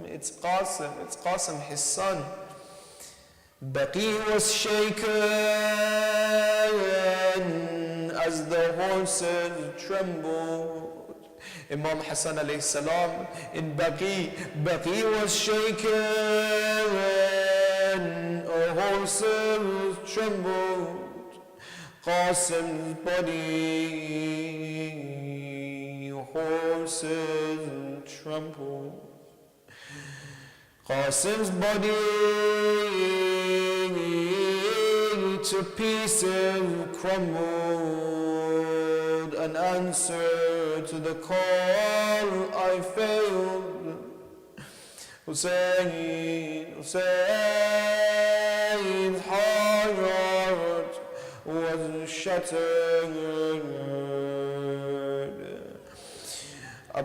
it's Qasim, his son. Baqi was shaken as the horses trembled. Imam Hassan alayhi salam in Baqi was shaken, horses trembled. Qasim's body, horses trembled. Qasim's body to pieces crumbled. An answer to the call I failed. Hussein's heart was shattered.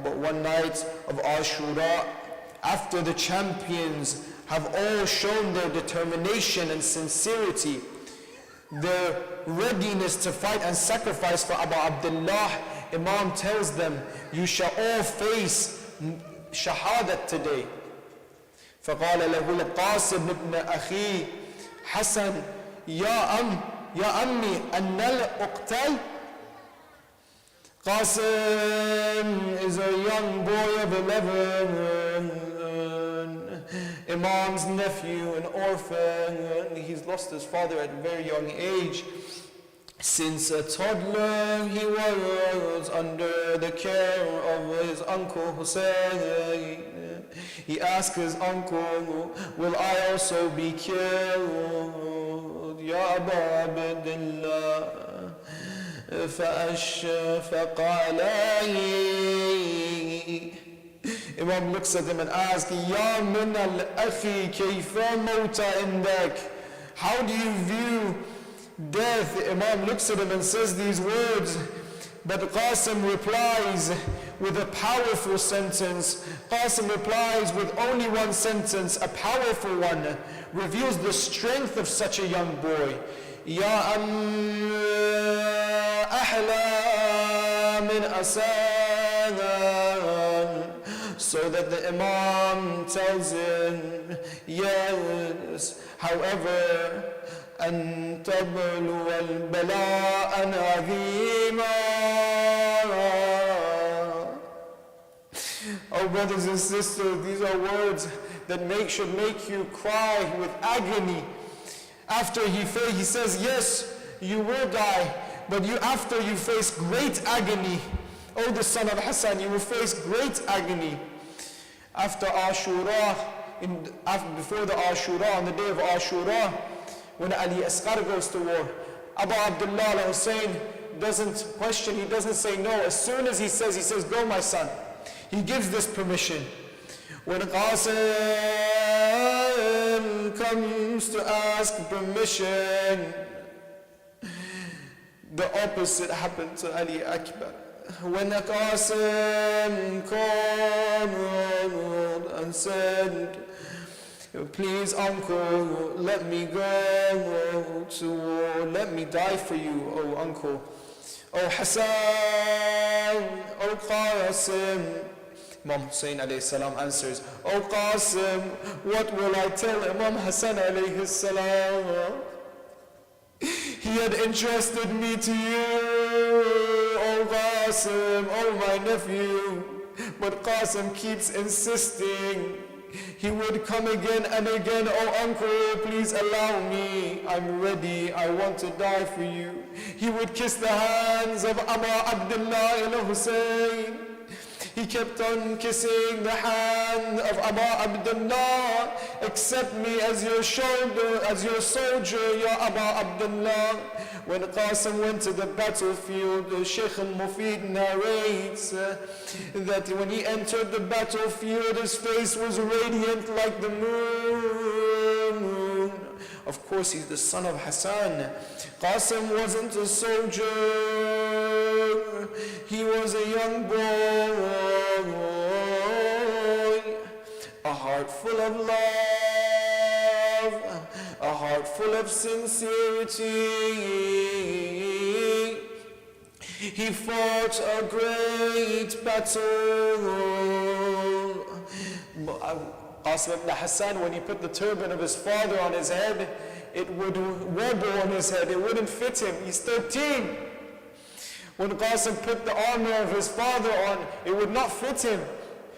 But one night of Ashura, after the champions have all shown their determination and sincerity, their readiness to fight and sacrifice for Abu Abdullah, Imam tells them, you shall all face shahadat today. فقال له القاسم ابن أخي حسن يا أمي أن أقتل. Qasim is a young boy of 11, Imam's nephew, an orphan. He's lost his father at a very young age. Since a toddler he was under the care of his uncle Hussein. He asked his uncle, will I also be killed? Ya Abu Abdullah. فأشفق عليه. Imam looks at him and asks, Ya min al-akhi kayfa mawta indak. How do you view death? Imam looks at him and says these words, but Qasim replies with a powerful sentence. Qasim replies with only one sentence, a powerful one, reveals the strength of such a young boy. Ya ahla min asan. So that the Imam tells him, yes, however, أن تبلو البلاء عظيما. Oh brothers and sisters, these are words that should make you cry with agony. After he says, yes, you will die, but after you face great agony, oh the son of Hassan, you will face great agony. After Ashura, before the Ashura, on the day of Ashura, when Ali Asghar goes to war, Abu Abdullah al-Hussein doesn't question, he doesn't say no. As soon as he says, go my son. He gives this permission. When Qasim comes to ask permission, the opposite happened to Ali Akbar. When Qasim called and said, please uncle, let me go to war, let me die for you, oh uncle. Oh Hassan, oh Qasim. Imam Hussein alayhi salam answers, oh Qasim, what will I tell Imam Hassan alayhi salam? He had entrusted me to you, oh Qasim, oh my nephew. But Qasim keeps insisting. He would come again and again, oh uncle, please allow me. I'm ready, I want to die for you. He would kiss the hands of Abu Abdullah al-Hussein. He kept on kissing the hand of Abu Abdullah. Accept me as your shoulder, as your soldier, Ya Abu Abdullah. When Qasim went to the battlefield, Sheikh al-Mufid narrates that when he entered the battlefield, his face was radiant like the moon. Of course, he's the son of Hassan. Qasim wasn't a soldier. He was a young boy. A heart full of love. A heart full of sincerity. He fought a great battle. Qasim ibn Hassan, when he put the turban of his father on his head, it would wobble on his head. It wouldn't fit him. He's 13. When Qasim put the armor of his father on, it would not fit him.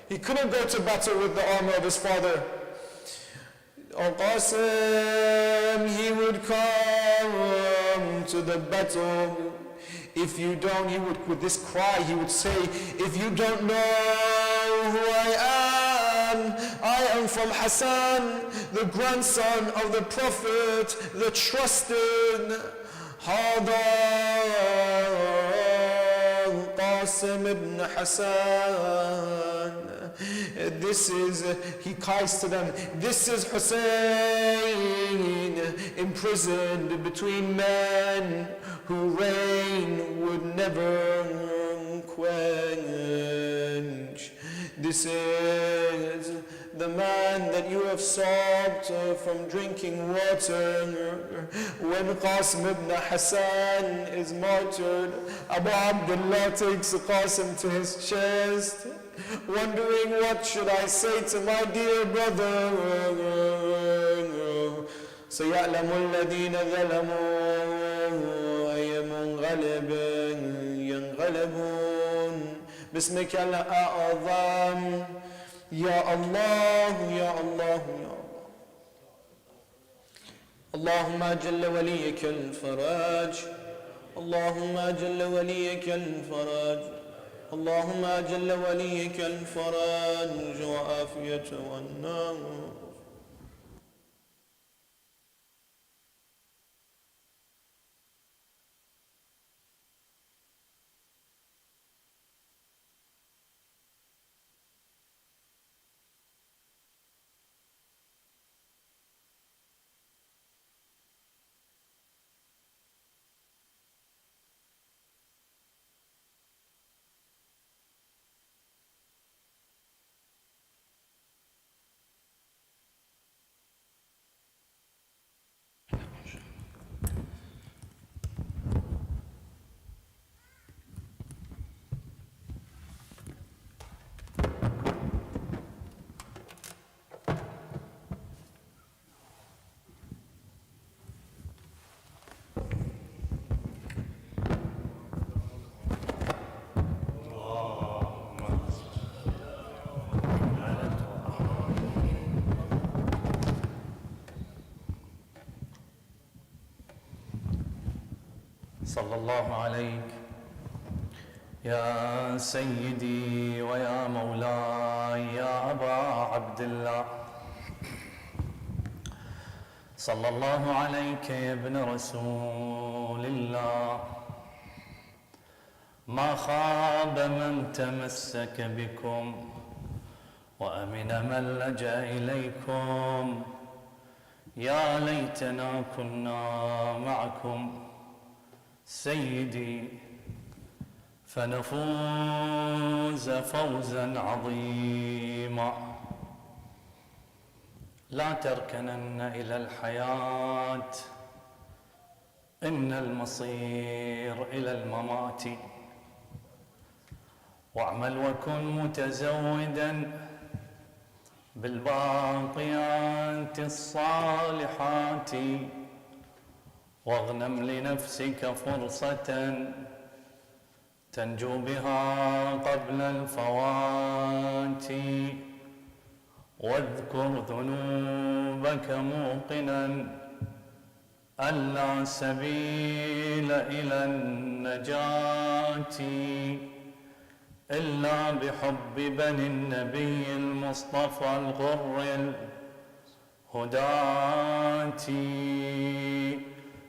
He couldn't go to battle with the armor of his father. Oh, Qasim, he would come to the battle. If you don't, he would, with this cry, he would say, if you don't know who I am from Hassan, the grandson of the Prophet, the trusted. Hada Qasim ibn Hassan. This is, he cries to them, this is Hussein, imprisoned between men who rain would never quench. This is the man that you have stopped from drinking water. When Qasim ibn Hassan is martyred, Abu Abdullah takes Qasim to his chest, wondering what should I say to my dear brother. سيعلم الذين ظلموا أي منغلب ينغلبون باسمك الأعظم يا الله يا الله يا الله. اللهم أجل وليك الفرج. اللهم أجل وليك الفرج. اللهم أجل وليك الفرج وعافية والنار. صلى الله عليك يا سيدي ويا مولاي يا أبا عبد الله. صلى الله عليك يا ابن رسول الله. ما خاب من تمسك بكم وأمن من لجأ إليكم. يا ليتنا كنا معكم سيدي فنفوز فوزا عظيما. لا تركنن إلى الحياة، إن المصير إلى الممات. واعمل وكن متزودا بالباقيات الصالحات، واغنم لنفسك فرصة تنجو بها قبل الفوات. واذكر ذنوبك موقنا أن لا سبيل إلى النجاة إلا بحب بني النبي المصطفى الغر الهداة.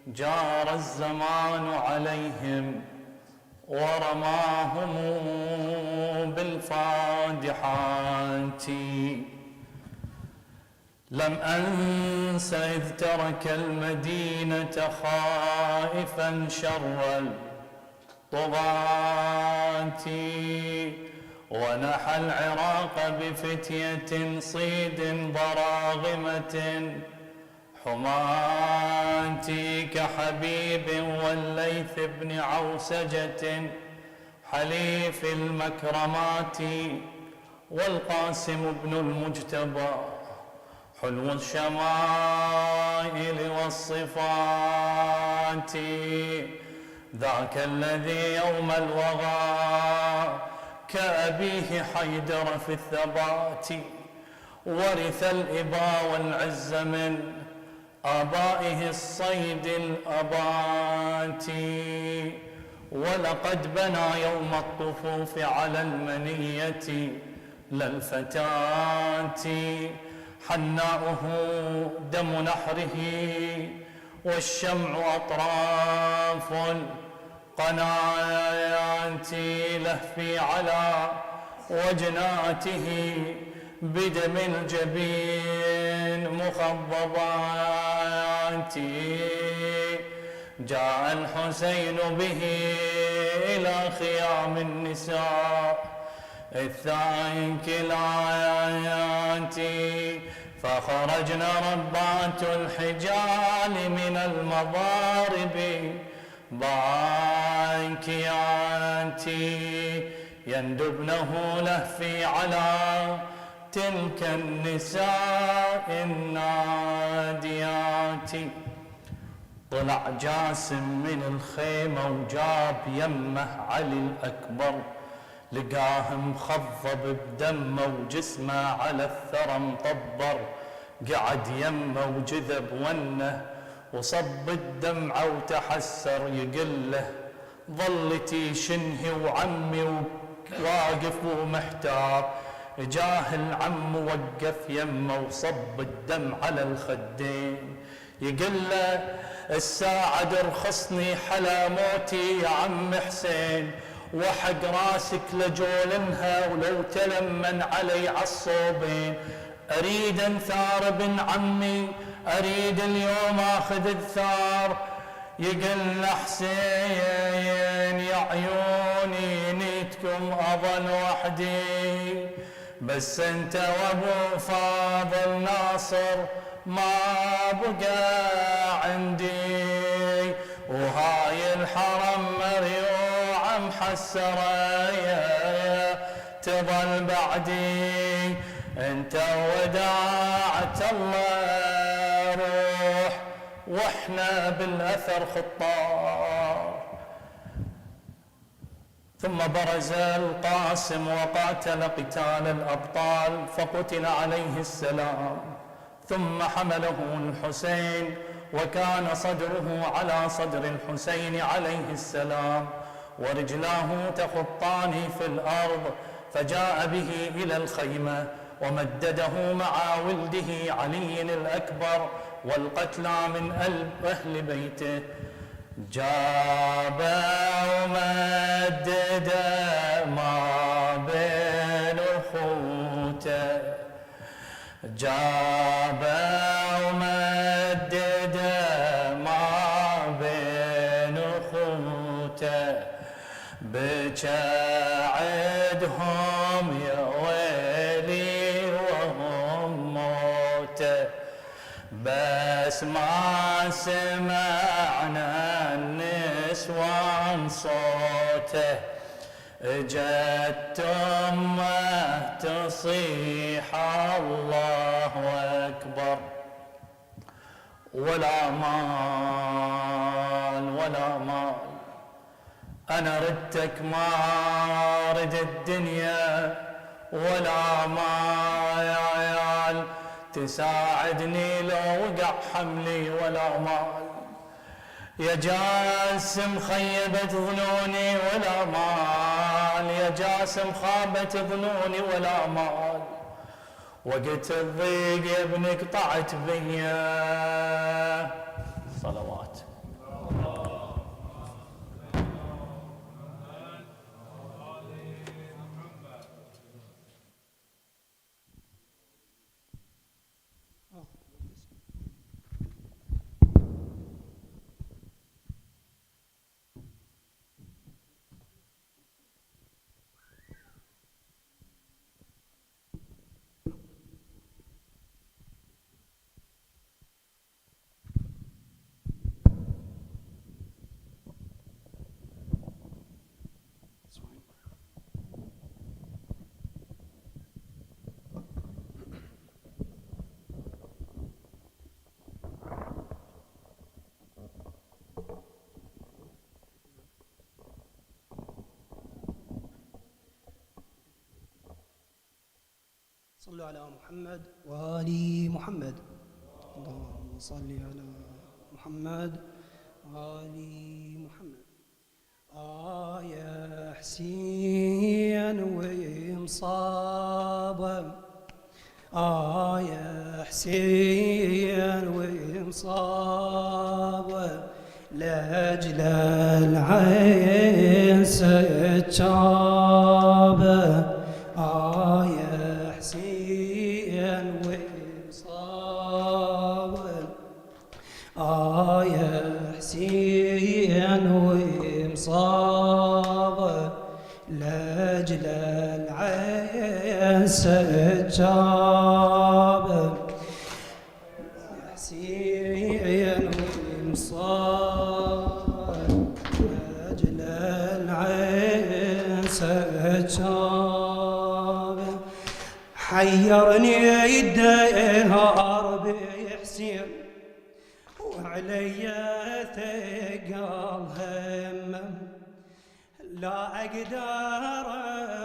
جار الزمان عليهم ورماهم بالفادحات. لم أنس إذ ترك المدينة خائفا شر الطغاة، ونحى العراق بفتية صيد ضراغمة حماة، كحبيب والليث بن عوسجة حليف المكرمات، والقاسم بن المجتبى حلو الشمائل والصفات. ذاك الذي يوم الوغى كأبيه حيدر في الثبات، ورث الإبا والعز من آبائه الصيد الأبات. ولقد بنى يوم الطفوف على المنية للفتاة، حناؤه دم نحره والشمع أطراف القنايات، لهفي على وجناته بدم الجبين مخضبات. جاء الحسين به إلى خيام النساء الثاني كلايات، فخرجنا ربات الحجال من المضارب باكيات، يندبنه لهفي على تلك النساء الناديات. طلع جاسم من الخيمة وجاب يمه علي الأكبر، لقاه مخضب بدمه وجسمه على الثرى مطبر، قعد يمه وجذب ونه وصب الدمعة وتحسر، يقله ظلتي شنهي وعمي واقف ومحتار. جاه العم وقف يمه وصب الدم على الخدين، يقله الساعة ارخصني حلا موتي يا عم حسين، وحق راسك لجولنها ولو تلمن علي عالصوبين. اريد انثار ابن عمي، اريد اليوم اخذ الثار. يقل حسين يا عيوني نيتكم اظن وحدي، بس انت وابو فاضل ناصر ما بقى عندي، وهاي الحرم مريوعة محسرة تظل بعدي. انت وداعة الله روح واحنا بالاثر خطار. ثم برز القاسم وقاتل قتال الابطال، فقتل عليه السلام. ثم حمله الحسين وكان صدره على صدر الحسين عليه السلام، ورجلاه تخطان في الارض، فجاء به الى الخيمه ومدده مع ولده علي الاكبر والقتلى من اهل بيته. جاب ومدد ما بين اخوته، جاب ومدد ما بين اخوته، بكى عدهم يا ويلي وهم موته. بس ما سمعنا النسوان صوته، اجت امه تصيح الله اكبر. ولا مال ولا مال، انا ردتك ما رد الدنيا، ولا ما يا عيال تساعدني لو وقع حملي، ولا مال يا جاسم خيبت ظنوني ولا مال، يا جاسم خابت ظنوني ولا مال، وقت الضيق يا ابني قطعت بيا. صلوات. صلوا على محمد وآل محمد. اللهم صل على محمد وآل محمد. يا حسين ومصابة، يا حسين ومصابة، لأجل العين سجابة. يا حسين ومصابة، يا حسين ومصابة، لأجل العين سجابة. يا حسين ومصابة، لأجل العين سجابة. حيرني الدهر بحسين، وعلي ثقل همه، لا أقدر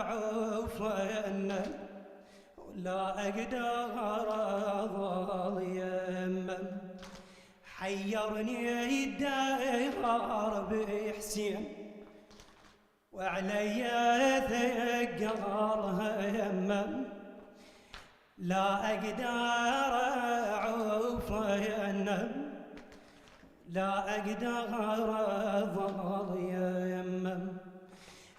أعوف عنه، ولا أقدر أظل يمه. حيرني الدهر بحسين، وعلي ثقل همه، لا أقدر أعوف عنه، لا أقدر أظل يمه.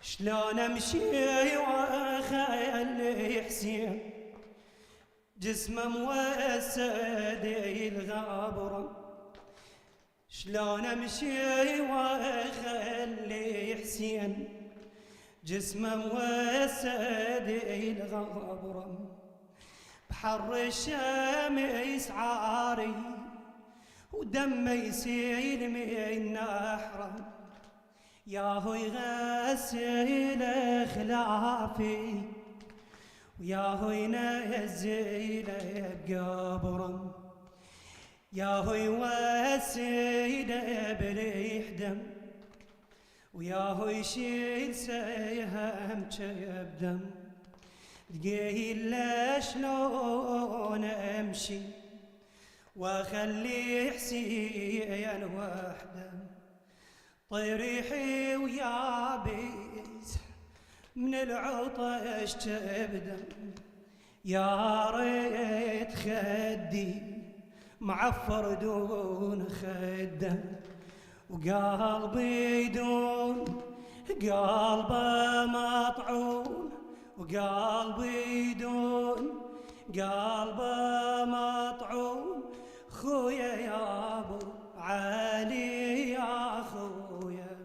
شلون أمشي وأخلي حسين جسمه موسد الغبرة؟ شلون أمشي وأخلي حسين جسمه موسد الغبرة؟ بحر الشمس عاري ودمه يسيل من نحره، ياهو يغسل خلافي وياهو ينزل بقبره، ياهو يوسل بريح دم وياهو يشيل سهم جبدم. تقيل شلون امشي واخلي حسين وحده؟ طريحي ويابس من العطش تبدم، يا ريت خدي معفر دون خده، وقلبي دون قلبه مطعون، وقلبي دون قلبه مطعون. خويا يا ابو علي يا خويا،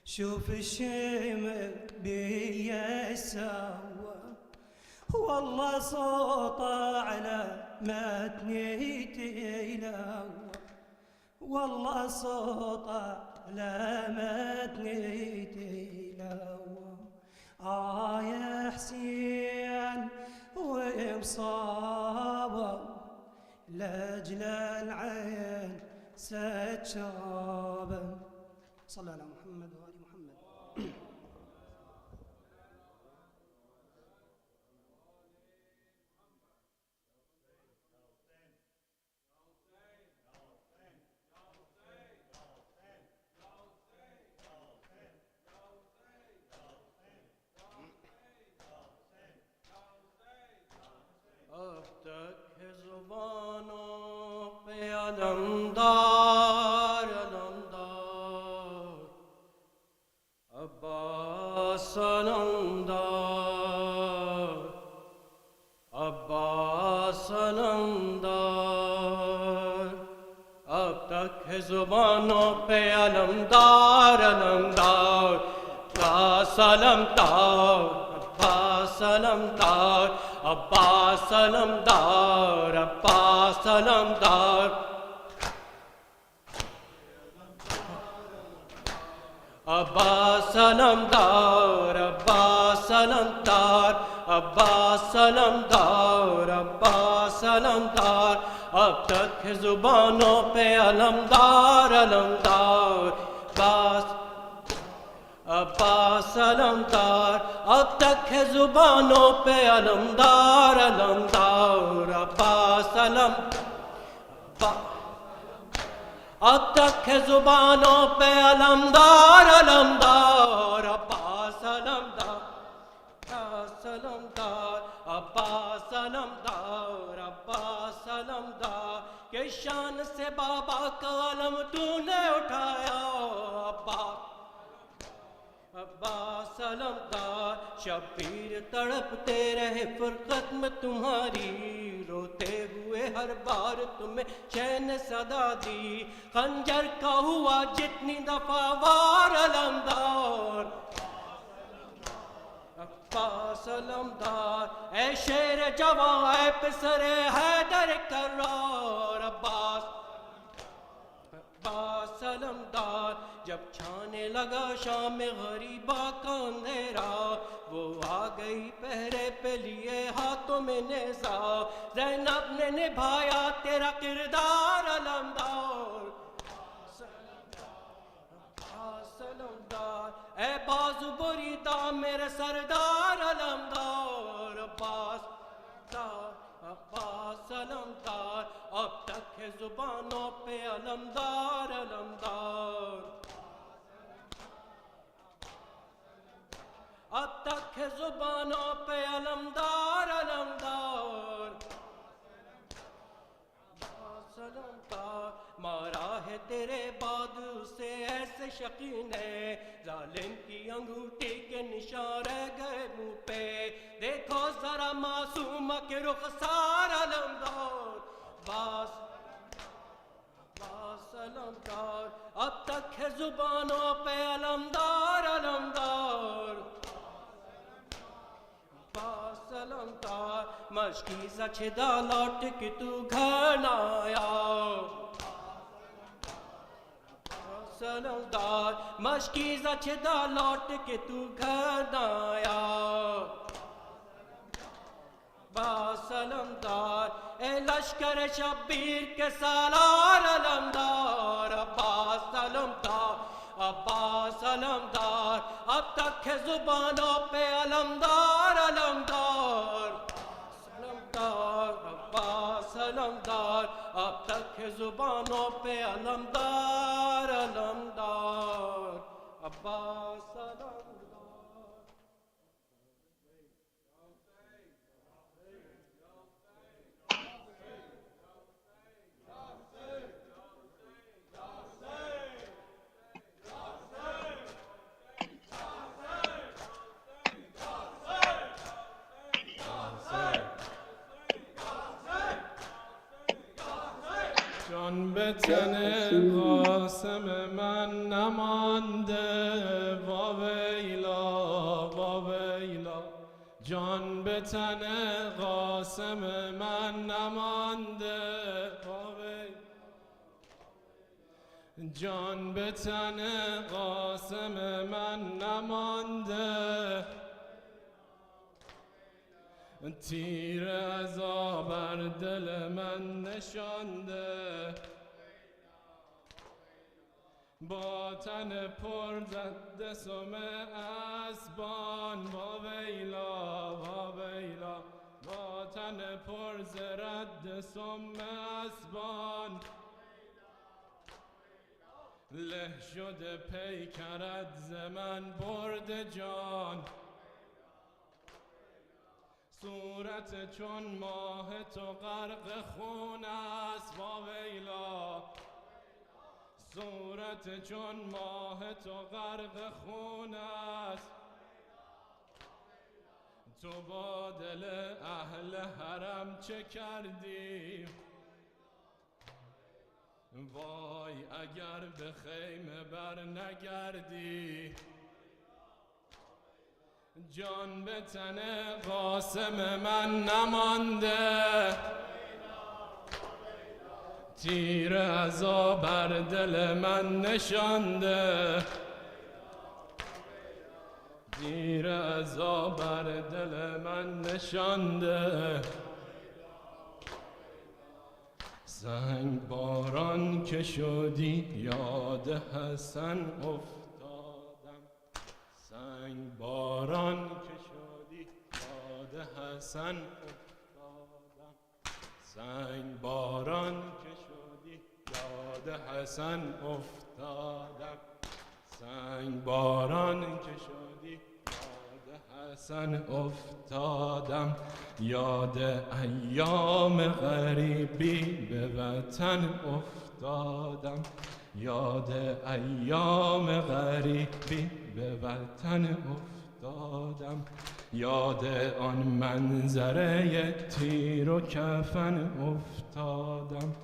شوف الشمر بيا سوا، والله صوته على متني تلوى، والله صوته على متني تلوى. يا حسين ومصابة، لأجل العين ستشابه. صلى على محمد وآل محمد. علمدار علمدار عباس علمدار عباس علمدار अब तक है जुबानों पे अलमदार अलमदार अब्बास अलमदार अब्बास अलमदार अब्बास अलमदार अब्बास अलमदार अब्बास अलमदार अब्बास अलमदार अब्बास अलमदार अब्बास अलमदार अब तक है जुबानों पे अलमदार अलमदार अब्बास अलमदार अब तक है जुबानों पे अलमदार अलमदार अब्बास अलमदार अब तक है जुबानों पे अलमदार अलमदार अब्बास अलमदार अलमदार अब्बास अलमदार अब्बास अलमदार के शान से बाबा का अलम तूने उठाया अब्बास अलमदार शबीर तड़पते रहे फुरकत में तुम्हारी रोते हुए हर बार तुम्हें चैन सदा दी खंजर का हुआ जितनी दफा वार अलमदार अब्बास अलमदार ऐ शेर जवां ऐ पिसरे हैदर करार अब्बास अलमदार जब छाने लगा शाम गरीबा का अंधेरा वो आ गई पहरे पे लिए हाथों में नेज़ा ज़ैनब ने निभाया तेरा किरदार अलमदार अलमदार ऐ बाजू बुरीदा मेरे सरदार अलमदार अब्बास अलमदार अब तक है जुबानों पे अलमदार अलमदार अब तक है जुबानों पे अलमदार अलमदार मारा है तेरे बाद उसे ऐसे शकीन है जालिम की अंगूठी के निशान रह गए मुंह पे देखो जरा मासूम के रुखसार अलमदार बास अलमदार अब तक है जुबानों पे अलमदार अलमदार बास अलमदार मशकी सचदा लौट के तू घर न आया अलमदार मशकी सचदा लौट के तू घर न आया अब्बास अलमदार ए लश्कर शब्बीर के सालार अलमदार अब्बास अलमदार अब्बास अलमदार अब तक है जुबानों पे अलमदार अलमदार अब्बास अलमदार अब तक है जुबानों पे अलमदार अलमदार अब्बास अलमदार جان به تن قاسم من نمانده واویلا واویلا جان به تن قاسم من نمانده جان به تن قاسم من نمانده تیر عزا بر دل من نشانده با تن پر زد سم اسبان با ویلا با ویلا با تن پر زرد سم اسبان له شده پیکرد ز من برد جان صورت چون ماه تو غرق خون است واویلا، صورت چون ماه تو غرق خون است، تو با دل اهل حرم چه کردی؟ وای اگر به خیمه بر نگردی، جان به تن قاسم من نمانده، تیر عزا بر دل من نشانده، تیر عزا بر دل من نشانده. سنگ باران که شدی یاد حسن افتادم، سنگ باران که شدی یاد حسن افتادم، سنگ باران که شدی یاد حسن افتادم، سنگ باران که شدی یاد حسن افتادم. یاد ایام غریبی به وطن افتادم، یاد ایام غریبی به وطن افتادم، یاد آن منظره تیر و کفن افتادم،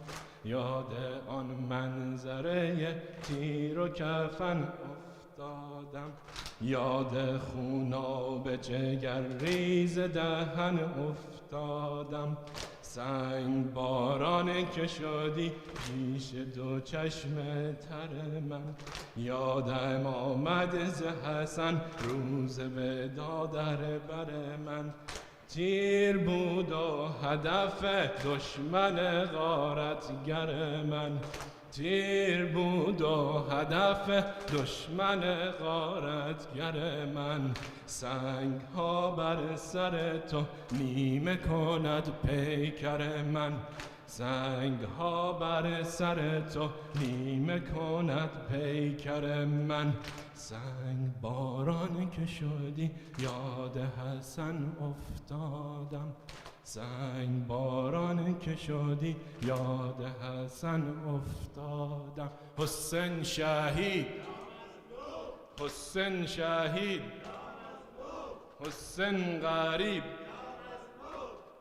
یاد آن منظره تیر و کفن افتادم، یاد خوناب جگر ریز دهن افتادم. سنگ باران که شدی پیش دو چشم تر من، یادم آمد ز حسن روز ودا در بر من، تیر بود و هدف دشمن غارتگر من، تیر بود و هدف دشمن غارتگر من. سنگ ها بر سر تو نیمه کند پیکر من، سنگ ها بر سر تو نیمه کند پیکر من. سنگ باران که شدی یاد حسن افتادم، سنگ باران که شدی یاد حسن افتادم. حسین شهید، حسین شهید، حسین غریب،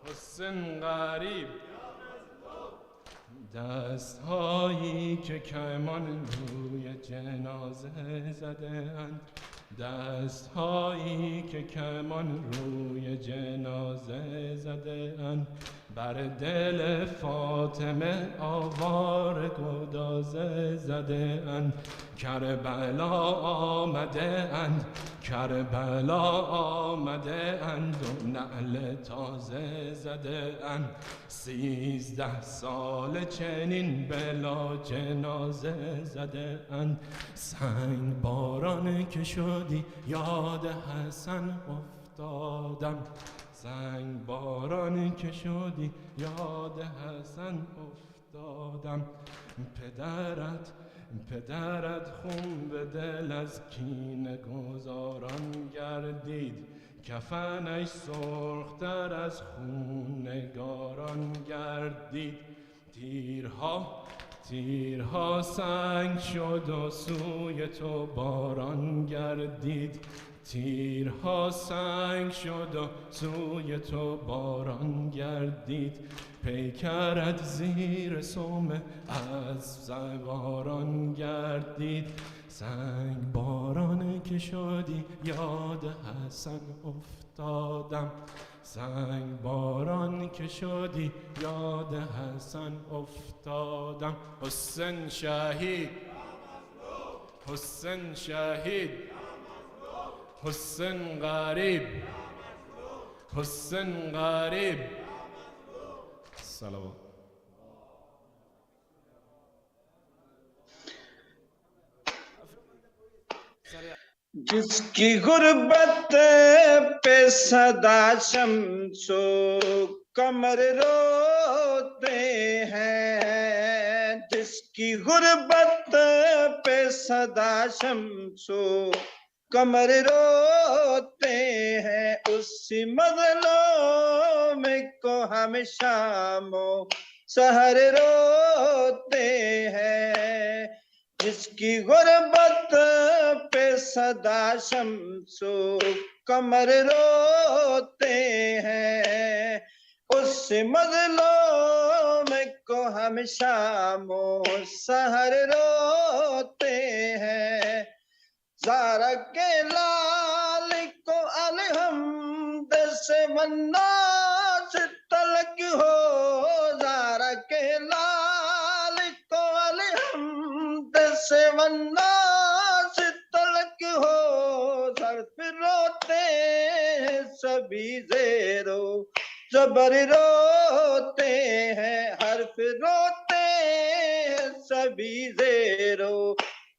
حسین غریب. دست هایی که کمان روی جنازه زده اند، دست هایی که کمان روی جنازه زده اند، بر دل فاطمه آوار گدازه زده اند. کربلا آمده اند، کربلا آمده اند و نعل تازه زده اند. 13 سال چنین بلا جنازه زده اند. سنگ باران که شدی یاد حسن افتادم، سنگ باران که شدی یاد حسن افتادم. پدرت خون به دل از کینه گذاران گردید، کفنش سرختر از خون نگاران گردید. تیرها سنگ شد و سوی تو باران گردید، تیرها سنگ شد و سوی تو باران گردید. پیکرت زیر سومه از سواران گردید. سنگ باران که شدی یاد حسن افتادم، سنگ باران که شدی یاد حسن افتادم. حسین شهید، حسین شهید، حسین غریب، حسین غریب. صلوات. जिसकी गुर्बत पे सदा शम्सो कमर रोते हैं, जिसकी गुर्बत पे सदा शम्सो कमर रो रोते हैं, उसी मजलूम को हम शामो सहर रोते हैं। जिसकी गुर्बत पे सदा शम्सो कमर रोते हैं, उस मजलूम को हम शामो सहर रोते हैं। ज़ारा के लाल को अलहम्द से वन्नास तलक हो, ज़ारा के लाल को अलहम्द से वन्नास तलक हो। सर्फ रोते सभी ज़ेरो ज़बर रोते हैं, हर्फ रोते सभी ज़ेरो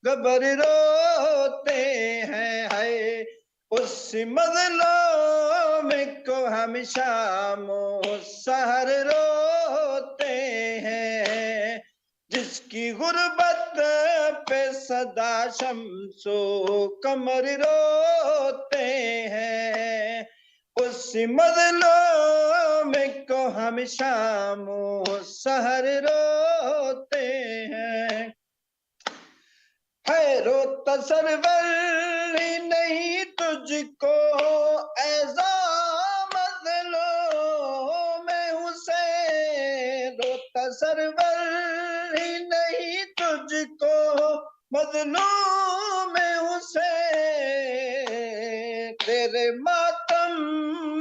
ज़बर रोते हैं। है उस मजलूम को हम शामो सहर रोते हैं। जिसकी गुर्बत पे सदा शम्सो कमर रोते हैं, उस मजलूम को हम शामो सहर रोते हैं। है रोता सरवर ही नहीं तुझको ऐसा मजलूम हुसैन, रोता सरवर ही नहीं तुझको मजलूम हुसैन। तेरे मातम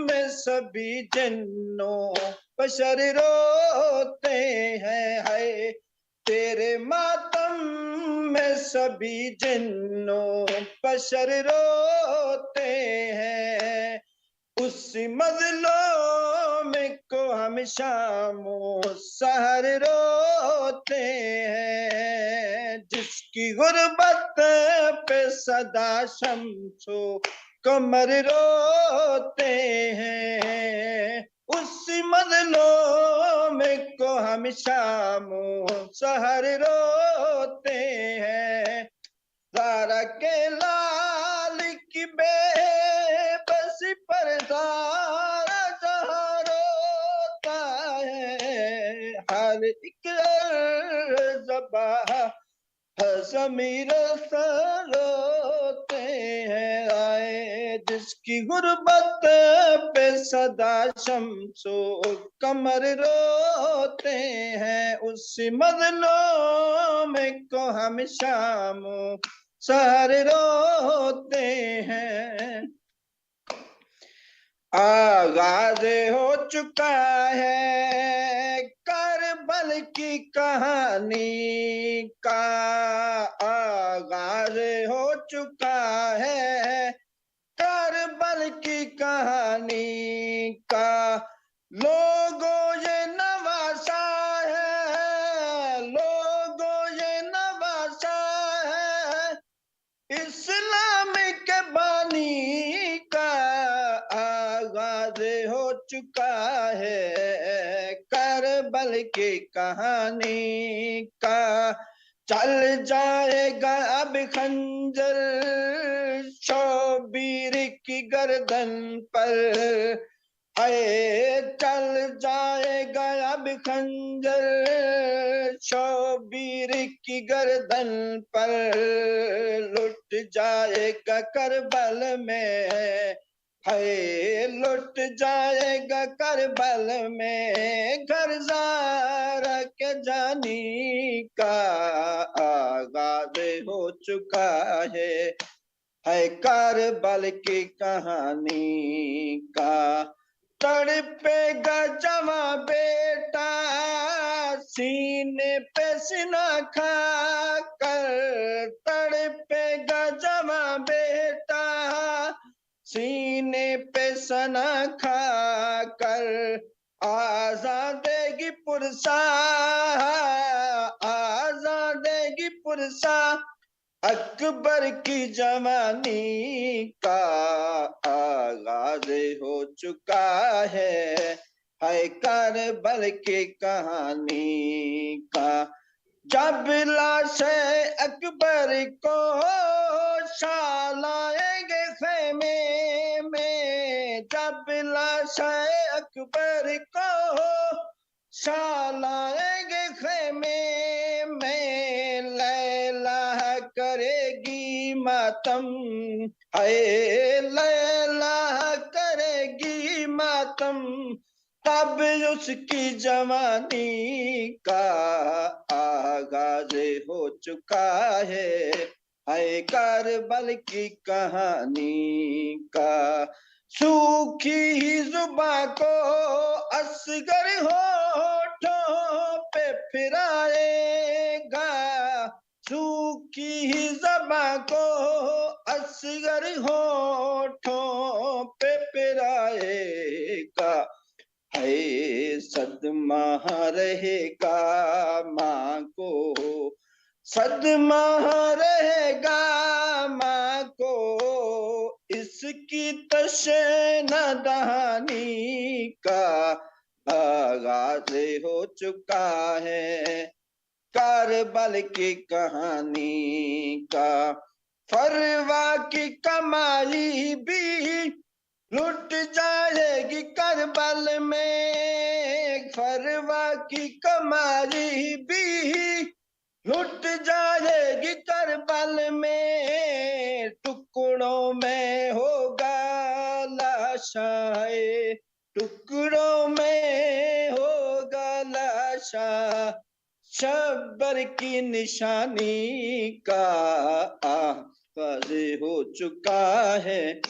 में सभी जिन्नों बशर रोते हैं, है तेरे मातम में सभी जिन्नों बशर रोते हैं। उसी मजलूम को हम शामो सहर रोते हैं। जिसकी गुर्बत पे सदा शम्सो कमर रोते हैं, उसी मजलूम को हम शामो सहर रोते हैं। ज़ारा के लाल की बेबसी पर ज़ारा जहाँ रोता है, हर एक ज़बां ज़मीर रोते हैं। आए जिसकी गुर्बत पे सदा शम्सो कमर रोते हैं, उसी मजलूम को हम शामो सहर रोते हैं। आगाज हो चुका है करबल की कहानी का, आगाज हो चुका है करबल की कहानी का। लोगों ये नवासा है, लोगों ये नवासा है इस्लाम के बानी का। आगाज हो चुका है करबल की कहानी का। चल जाएगा अब खंजर शोबीर की गर्दन पर, आए चल जाएगा अब खंजर शोबीर की गर्दन पर। लुट जाएगा करबल में, है लुट जाएगा करबल में घर ज़ारा के जानी का। आगाज हो चुका है करबल की कहानी का। तड़पेगा जवा बेटा सीने पे सीना खा कर, तड़पेगा जवा बेटा सीने पे सना खा कर। आजादेगी पुरसा, आजादेगी पुरसा अकबर की जवानी का। आगाज हो चुका है करबल की कहानी का। जब लाश अकबर को शालाएंगे खेमे जब लाशाए अकबर को सालाएंगे खेमे में, लैला करेगी मातम, हाय लैला करेगी मातम, तब उसकी जवानी का आगाज हो चुका है। हाय करबल की कहानी का सूखी जुबां को असगर होठों पे फिराएगा, सूखी ज़बां को असगर होठों पे फिराएगा। है सदमा रहेगा माँ को, सदमा रहेगा माँ को, इसकी तशना दहानी का आगाज हो चुका है। करबल की कहानी का फरवा की कमाई भी लुट जाएगी करबल में, फरवा की कमाई भी लुट जाएगी करबल में, टुकड़ों में होगा लाशाए, टुकड़ों में होगा लाशा, शब्बर की निशानी का आगाज हो चुका है।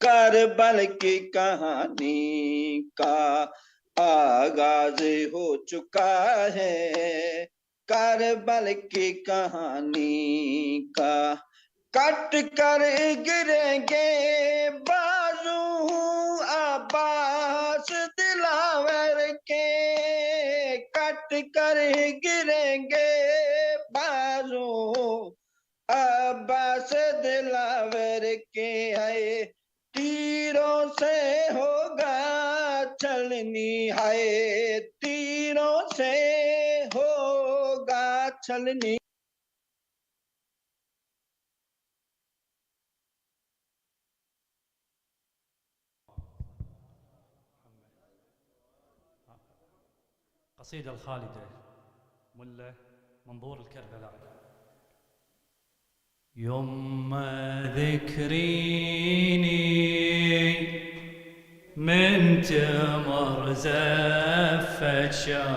करबल की कहानी का आगाज हो चुका है। करबल की कहानी का कट कर गिरेंगे बाजू अब्बास दिलावर के, कट कर गिरेंगे बाजू अब्बास दिलावर के। है तीरों से होगा छलनी, है तीरों से होगा छलनी। قصيدة الخالدة ملة منظور الكربلاء. يوم ذكريني من تمر زفة شباب،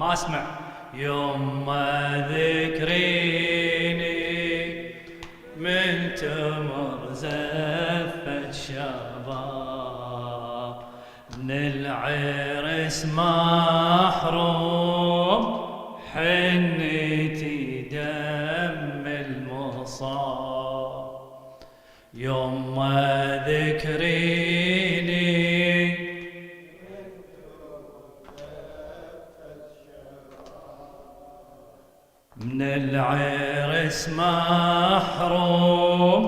ما اسمع. يوم ذكريني من تمر زفة شباب، من العرس محروم حنتي دم المصاب. يوم ذكريني من العرس محروم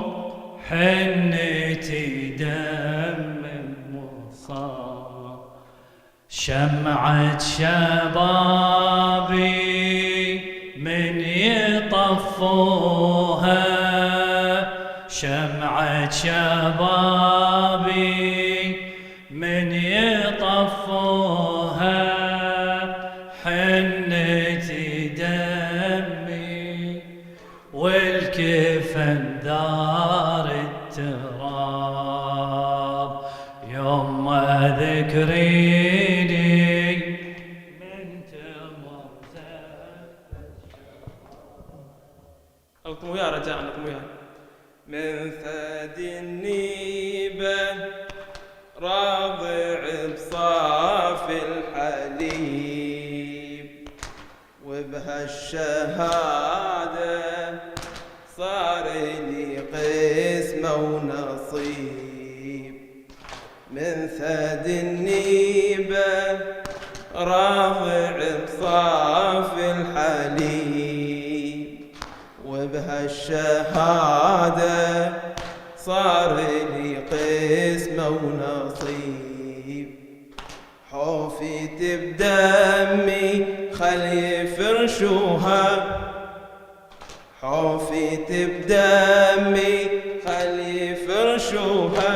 حنتي دم المصاب. شمعة شبابي من يطفوها، شمعة شبابي من يطفوها، حنتي دمي والكفن دار التراب. يوم ذكريني من تمر أنكم ويا رجاء، أنكم ويا. من ثدي النيبة راضع بصاف الحليب، وبهالشهادة صار لي قسمة ونصيب. من ثدي النيبة راضع بصاف الحليب، وبهالشهادة صار لي قسمة ونصيب. حوفيت بدمي خلي يفرشوها، حوفيت بدمي خلي يفرشوها،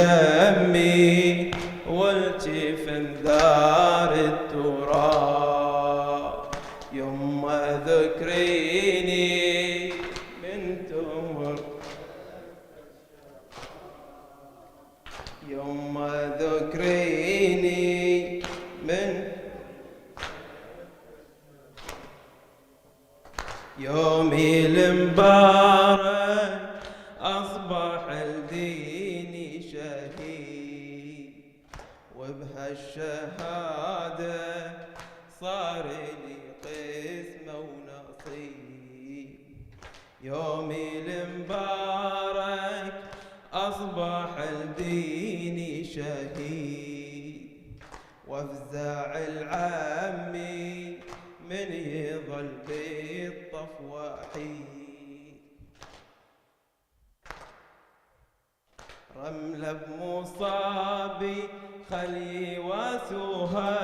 دمي والجفن ذار التراب. يما ذكريني من تمر، يما ذكريني من يومي المبارك أصبح لديني شهيد، وبهالشهادة صار لي قسمة ونصيب. يومي المبارك أصبح لديني شهيد، وافزع العمي من يظل بالطف وحيد. رملة بمصابي خلي واسوها،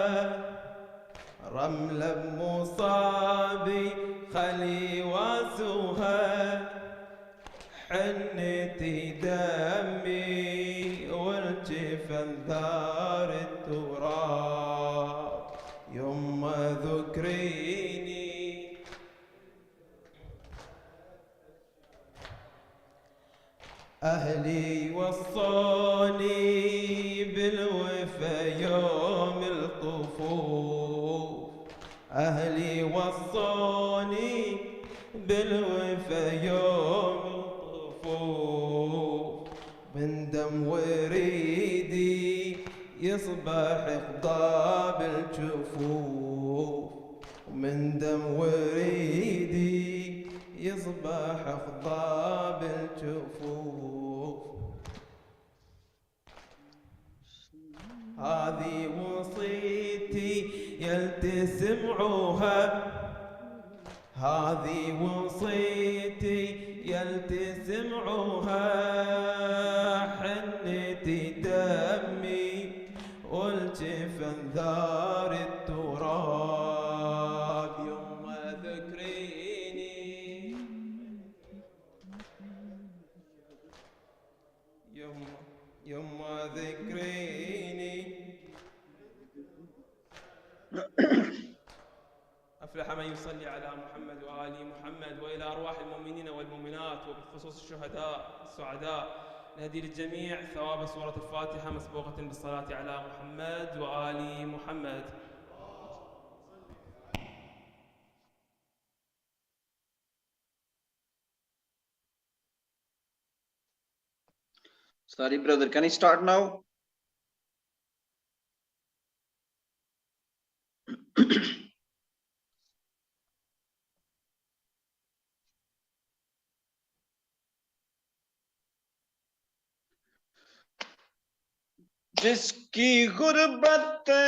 رملة بمصابي خلي واسوها. حنتي دمي والجفن ثار التراب. يما ذكريني أهلي وصوني بالوفا يوم الطفوف، أهلي وصوني بالوفا يوم الطفوف. من دم وريدي يصبح خضاب الجفوف، ومن دم وريدي يصبح خضاب الجفوف. هذه وصيتي يلتسمعوها، هذه وصيتي يلتسمعوها. حنتي دمي والجفن ذار التراب. يما ذكريني، يما ذكريني. أفلح من يصلي على محمد وآل محمد. وإلى أرواح المؤمنين والمؤمنات وبخصوص الشهداء السعداء نهدي للجميع ثواب سورة الفاتحة مسبوقة بالصلاة على محمد وآل محمد. Sorry, brother. Can I start now? जिसकी गुर्बत पे